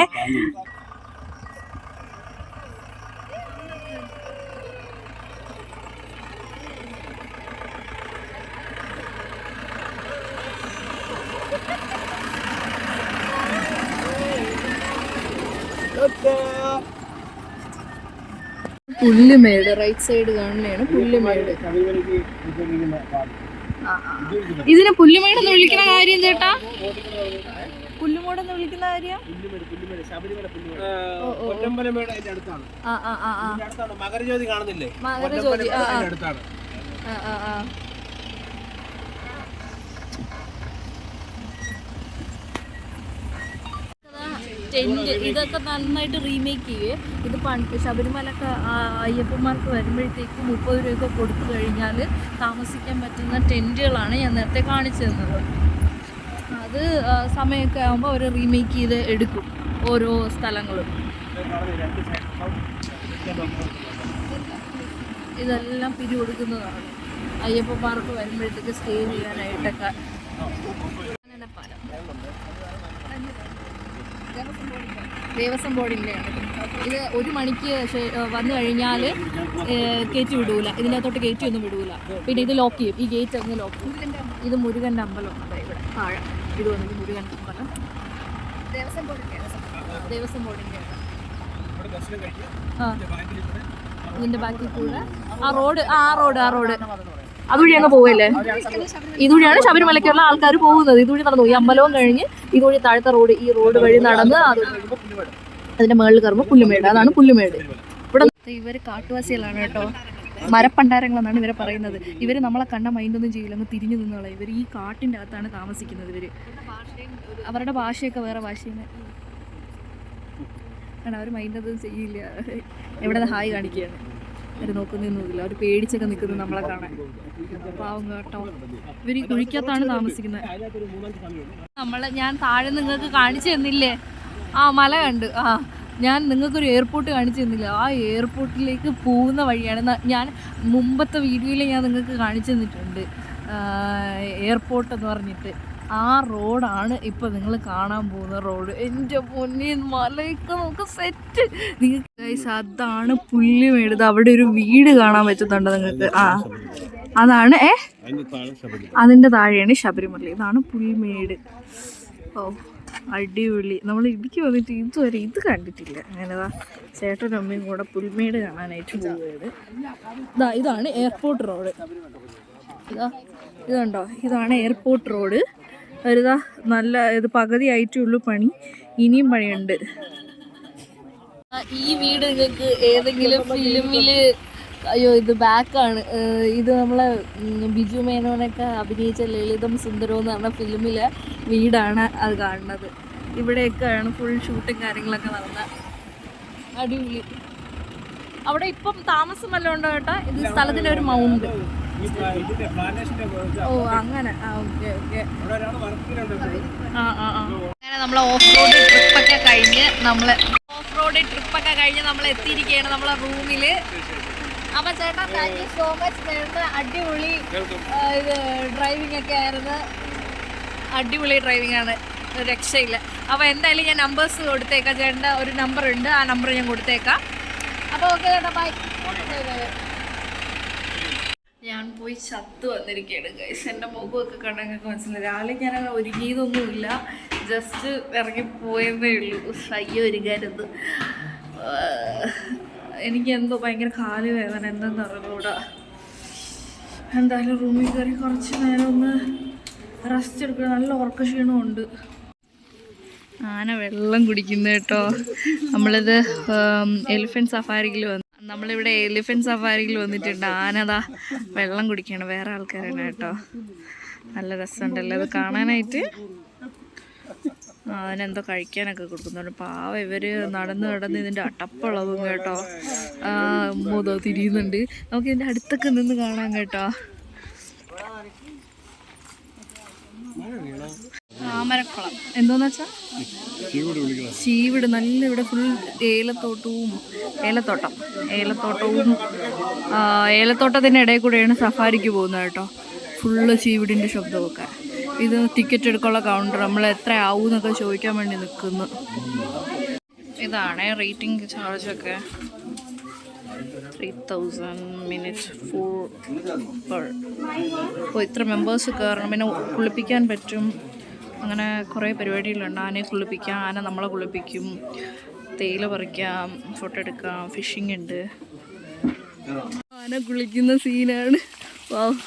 A: പുല്ലുമേട് റൈറ്റ് സൈഡ് കാണുന്നതാണ് പുല്ലുമേട്. ഇതിന് പുല്ലുമേടെന്ന് വിളിക്കുന്ന കാര്യം ചേട്ടാ? പുല്ലുമേടെന്ന് വിളിക്കുന്ന കാര്യം
B: മകരജ്യോതി കാണുന്നില്ലേ?
A: മകരജ്യോതി ടെന്റ് ഇതൊക്കെ നന്നായിട്ട് റീമേക്ക് ചെയ്യുക. ഇത് പണ്ട് ശബരിമലക്ക് അയ്യപ്പന്മാർക്ക് വരുമ്പോഴത്തേക്ക് 30 രൂപയൊക്കെ കൊടുത്തു കഴിഞ്ഞാൽ താമസിക്കാൻ പറ്റുന്ന ടെൻറ്റുകളാണ് ഞാൻ നേരത്തെ കാണിച്ചു തന്നത്. അത് സമയമൊക്കെ ആകുമ്പോൾ അവർ റീമേക്ക് ചെയ്ത് എടുക്കും ഓരോ സ്ഥലങ്ങളും. ഇതെല്ലാം പിരികൊടുക്കുന്നതാണ് അയ്യപ്പന്മാർക്ക് വരുമ്പോഴത്തേക്ക് സ്റ്റേ ചെയ്യാനായിട്ടൊക്കെ. ദേവസ്വം ബോർഡിൻ്റെയാണ് ഇത്. 1 മണിക്ക് വന്നു കഴിഞ്ഞാൽ കയറ്റി വിടൂല, ഇതിനകത്തോട്ട് കയറ്റിയൊന്നും വിടൂല. പിന്നെ ഇത് ലോക്ക് ചെയ്യും, ഈ ഗേറ്റ് അങ്ങ് ലോക്ക് ചെയ്യും. ഇത് മുരുകൻ്റെ അമ്പലമുണ്ട് ഇവിടെ താഴെ. ഇത് വന്നിട്ട് മുരുകൻ്റെ അമ്പലം ദേവസ്വം ബോർഡിൻ്റെയാണ്. ഇതിൻ്റെ ബാക്കിൽ കൂടെ ആ റോഡ് അതുവഴി അങ്ങ് പോവല്ലേ. ഇതുവഴിയാണ് ശബരിമലയ്ക്കുള്ള ആൾക്കാർ പോകുന്നത്. ഇതുവഴി നടന്നു ഈ അമ്പലവും കഴിഞ്ഞ് ഇതുവഴി താഴത്തെ റോഡ്, ഈ റോഡ് വഴി നടന്ന് അതിന്റെ മുകളിൽ കയറുമ്പോൾ പുല്ലുമേട്. അതാണ് പുല്ലുമേട്. ഇവിടെ ഇവർ കാട്ടുവാസികളാണ് കേട്ടോ, മരപ്പണ്ടാരങ്ങളെന്നാണ് ഇവരെ പറയുന്നത്. ഇവർ നമ്മളെ കണ്ട മൈൻഡൊന്നും ചെയ്യില്ല, അങ്ങ് തിരിഞ്ഞു നിന്നോളാം. ഇവർ ഈ കാട്ടിൻ്റെ അകത്താണ് താമസിക്കുന്നത്. ഇവർ അവരുടെ ഭാഷയൊക്കെ വേറെ ഭാഷയാണ്. അവർ മൈൻഡൊന്നും ചെയ്യില്ല. എവിടെ ഹായ് കാണിക്കുകയാണ്. അവർ നോക്കുന്നൊന്നുമില്ല, അവർ പേടിച്ചൊക്കെ നിൽക്കുന്നത് നമ്മളെ കാണാൻ. പാവം കേട്ടോ. ഇവർ കുഴിക്കകത്താണ് താമസിക്കുന്നത്. ഞാൻ താഴെ നിങ്ങൾക്ക് കാണിച്ചു തന്നില്ലേ മല കണ്ട്. ഞാൻ നിങ്ങൾക്കൊരു എയർപോർട്ട് കാണിച്ചു തന്നില്ല. ആ എയർപോർട്ടിലേക്ക് പോകുന്ന വഴിയാണ്. ഞാൻ മുമ്പത്തെ വീഡിയോയിൽ ഞാൻ നിങ്ങൾക്ക് കാണിച്ചു തന്നിട്ടുണ്ട് എയർപോർട്ട് എന്ന് പറഞ്ഞിട്ട്. ആ റോഡാണ് ഇപ്പോൾ നിങ്ങൾ കാണാൻ പോകുന്ന റോഡ്. എൻ്റെ പൊന്നി മലയൊക്കെ നമുക്ക് സെറ്റ്. നിങ്ങൾക്ക് അതാണ് പുല്ലുമേട്. അവിടെ ഒരു വീട് കാണാൻ പറ്റുന്നുണ്ട് നിങ്ങൾക്ക്. അതാണ് അതിൻ്റെ താഴെയാണ് ശബരിമല. ഇതാണ് പുൽമേട്. ഓ അടിപൊളി. നമ്മൾ ഇടുക്കി വന്നിട്ട് ഇതുവരെ ഇത് കണ്ടിട്ടില്ല. അങ്ങനെതാ ചേട്ടനും അമ്മയും കൂടെ പുൽമേട് കാണാനായിട്ട് പോവുകയാണ്. ഇതാണ് എയർപോർട്ട് റോഡ്. ഇതുണ്ടോ, ഇതാണ് എയർപോർട്ട് റോഡ്. ഒരുതാ നല്ല ഇത് പകുതി ആയിട്ടേ ഉള്ളൂ പണി, ഇനിയും പണിയുണ്ട്. ഈ വീട് നിങ്ങൾക്ക് ഏതെങ്കിലും ഫിലിമില്, അയ്യോ ഇത് ബാക്കാണ്, ഇത് നമ്മളെ ബിജു മേനോനൊക്കെ അഭിനയിച്ച ലളിതം സുന്ദരവും എന്ന് പറഞ്ഞ ഫിലിമിലെ വീടാണ് അത് കാണുന്നത്. ഇവിടെയൊക്കെയാണ് ഫുൾ ഷൂട്ടും കാര്യങ്ങളൊക്കെ നടന്ന. അടിപൊളി. അവിടെ ഇപ്പം താമസം വല്ലതും ഉണ്ടോ കേട്ടോ? ഇത് സ്ഥലത്തിന് ഒരു മൗണ്ട്. ഓ അങ്ങനെ, ഓക്കെ ഓക്കെ. അങ്ങനെ നമ്മൾ ഓഫ് റോഡ് ട്രിപ്പൊക്കെ കഴിഞ്ഞ് നമ്മൾ എത്തിയിരിക്കുകയാണ് നമ്മളെ റൂമില്. അപ്പൊ ചേട്ടാ താങ്ക് യു സോ മച്ച്. ചേട്ടൻ അടിപൊളി ഇത് ഡ്രൈവിംഗ് ഒക്കെ ആയിരുന്നു. അടിപൊളി ഡ്രൈവിംഗ് ആണ്, രക്ഷയില്ല. അപ്പോൾ എന്തായാലും ഞാൻ നമ്പേഴ്സ് കൊടുത്തേക്കാം. ചേട്ടൻ്റെ ഒരു നമ്പർ ഉണ്ട്, ആ നമ്പർ ഞാൻ കൊടുത്തേക്കാം. അപ്പോൾ ഓക്കെ ചേട്ടാ, ബൈ. ഞാൻ പോയി ചത്ത് വന്നിരിക്കുകയാണ് ഗൈസ്. എൻ്റെ മുഖമൊക്കെ കണ്ടങ്ങൾക്ക് മനസ്സിലായി. രാവിലെ ഞാൻ ഒരുങ്ങിയതൊന്നുമില്ല, ജസ്റ്റ് ഇറങ്ങി പോയതേ ഉള്ളൂ. അയ്യോ ഒരുങ്ങരുത്. എനിക്ക് എന്തോ ഭയങ്കര കാല് വേദന, എന്തെന്ന് അറിഞ്ഞൂടാ. എന്തായാലും റൂമിൽ കയറി കുറച്ച് നേരം ഒന്ന് റെസ്റ്റ് എടുക്കുക. നല്ല ഉറക്കക്ഷീണമുണ്ട്. ആന വെള്ളം കുടിക്കുന്നു കേട്ടോ. നമ്മളിത് എലിഫൻറ്റ് സഫാരിയിൽ നമ്മളിവിടെ എലിഫൻറ്റ് സഫാരിയിൽ വന്നിട്ടുണ്ട്. ആനതാ വെള്ളം കുടിക്കുകയാണ്, വേറെ ആൾക്കാരാണ് കേട്ടോ. നല്ല രസമുണ്ടല്ലോ അത് കാണാനായിട്ട്. അതിനെന്തോ കഴിക്കാനൊക്കെ കൊടുക്കുന്നുണ്ട്. പാവ ഇവര് നടന്ന് ഇതിൻ്റെ അട്ടപ്പളവും കേട്ടോ. മോതോ തിരിയുന്നുണ്ട്. നമുക്ക് ഇതിൻ്റെ അടുത്തൊക്കെ നിന്ന് കാണാം കേട്ടോ. താമരക്കുളം എന്തോന്ന് വെച്ചാ ചീവിട്. നല്ല ഇവിടെ ഫുൾ ഏലത്തോട്ടത്തിൻ്റെ ഇടയിൽ കൂടെയാണ് സഫാരിക്ക് പോകുന്നത് കേട്ടോ. ഫുള്ള് ചീവിടിൻ്റെ ശബ്ദമൊക്കെ. ഇത് ടിക്കറ്റ് എടുക്കാനുള്ള കൗണ്ടർ. നമ്മൾ എത്ര ആവും എന്നൊക്കെ ചോദിക്കാൻ വേണ്ടി നിൽക്കുന്നു. ഇതാണ് റേറ്റിംഗ് ചാർജൊക്കെ. 3000 മിനിറ്റ്സ് അപ്പോൾ ഇത്ര മെമ്പേഴ്സ് കയറണം. പിന്നെ കുളിപ്പിക്കാൻ പറ്റും. അങ്ങനെ കുറേ പരിപാടികളുണ്ട്. ആനയെ കുളിപ്പിക്കാം, ആന നമ്മളെ കുളിപ്പിക്കും, തേയില പറിക്കാം, ഫോട്ടോ എടുക്കാം, ഫിഷിംഗ് ഉണ്ട്. ആന കുളിക്കുന്ന സീനാണ്. വാവ്,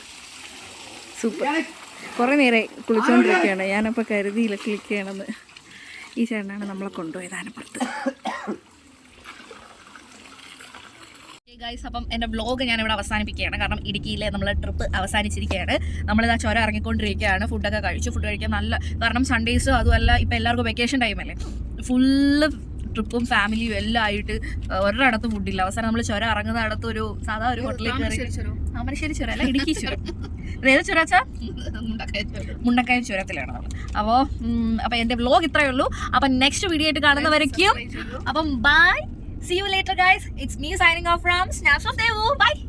A: സൂപ്പർ. കുറേ നേരമായി കുളിച്ചുകൊണ്ടിരിക്കുകയാണ്. ഞാനപ്പോൾ കരുതിയില്ല ക്ലിക്ക് ചെയ്യണമെന്ന്. ഈ ചേട്ടനാണ് നമ്മളെ കൊണ്ടുപോയത് ആനപ്പുറത്ത്. ഗൈസ്, അപ്പം എൻ്റെ വ്ളോഗ് ഞാനിവിടെ അവസാനിപ്പിക്കുകയാണ്. കാരണം ഇടുക്കിയിലെ നമ്മളെ ട്രിപ്പ് അവസാനിച്ചിരിക്കുകയാണ്. നമ്മളിതാ ചുരം ഇറങ്ങിക്കൊണ്ടിരിക്കുകയാണ്. ഫുഡൊക്കെ കഴിച്ചു. ഫുഡ് കഴിക്കാൻ നല്ല, കാരണം സൺഡേസ് അതുമല്ല ഇപ്പം എല്ലാവർക്കും വെക്കേഷൻ ടൈമല്ലേ, ഫുള്ള് ട്രിപ്പും ഫാമിലിയും എല്ലാം ആയിട്ട് ഒരിടത്തും ഫുഡില്ല. അവസാനം നമ്മൾ ചുരം ഇറങ്ങുന്ന അടുത്ത് ഒരു സാധാ ഒരു ഹോട്ടലിൽ കയറി. താമരശ്ശേരി ചുരം അല്ല, ഇടുക്കി ചുരം. ഏത് ചുരം വെച്ചാൽ മുണ്ടക്കയം ചുരത്തിലാണ് നമ്മൾ. അപ്പോൾ എൻ്റെ വ്ളോഗ് ഇത്രയേ ഉള്ളൂ. അപ്പം നെക്സ്റ്റ് വീഡിയോ ആയിട്ട് കാണുന്നവരേക്കും അപ്പം by. See you later guys. It's me signing off from Snaps of Devu. Bye.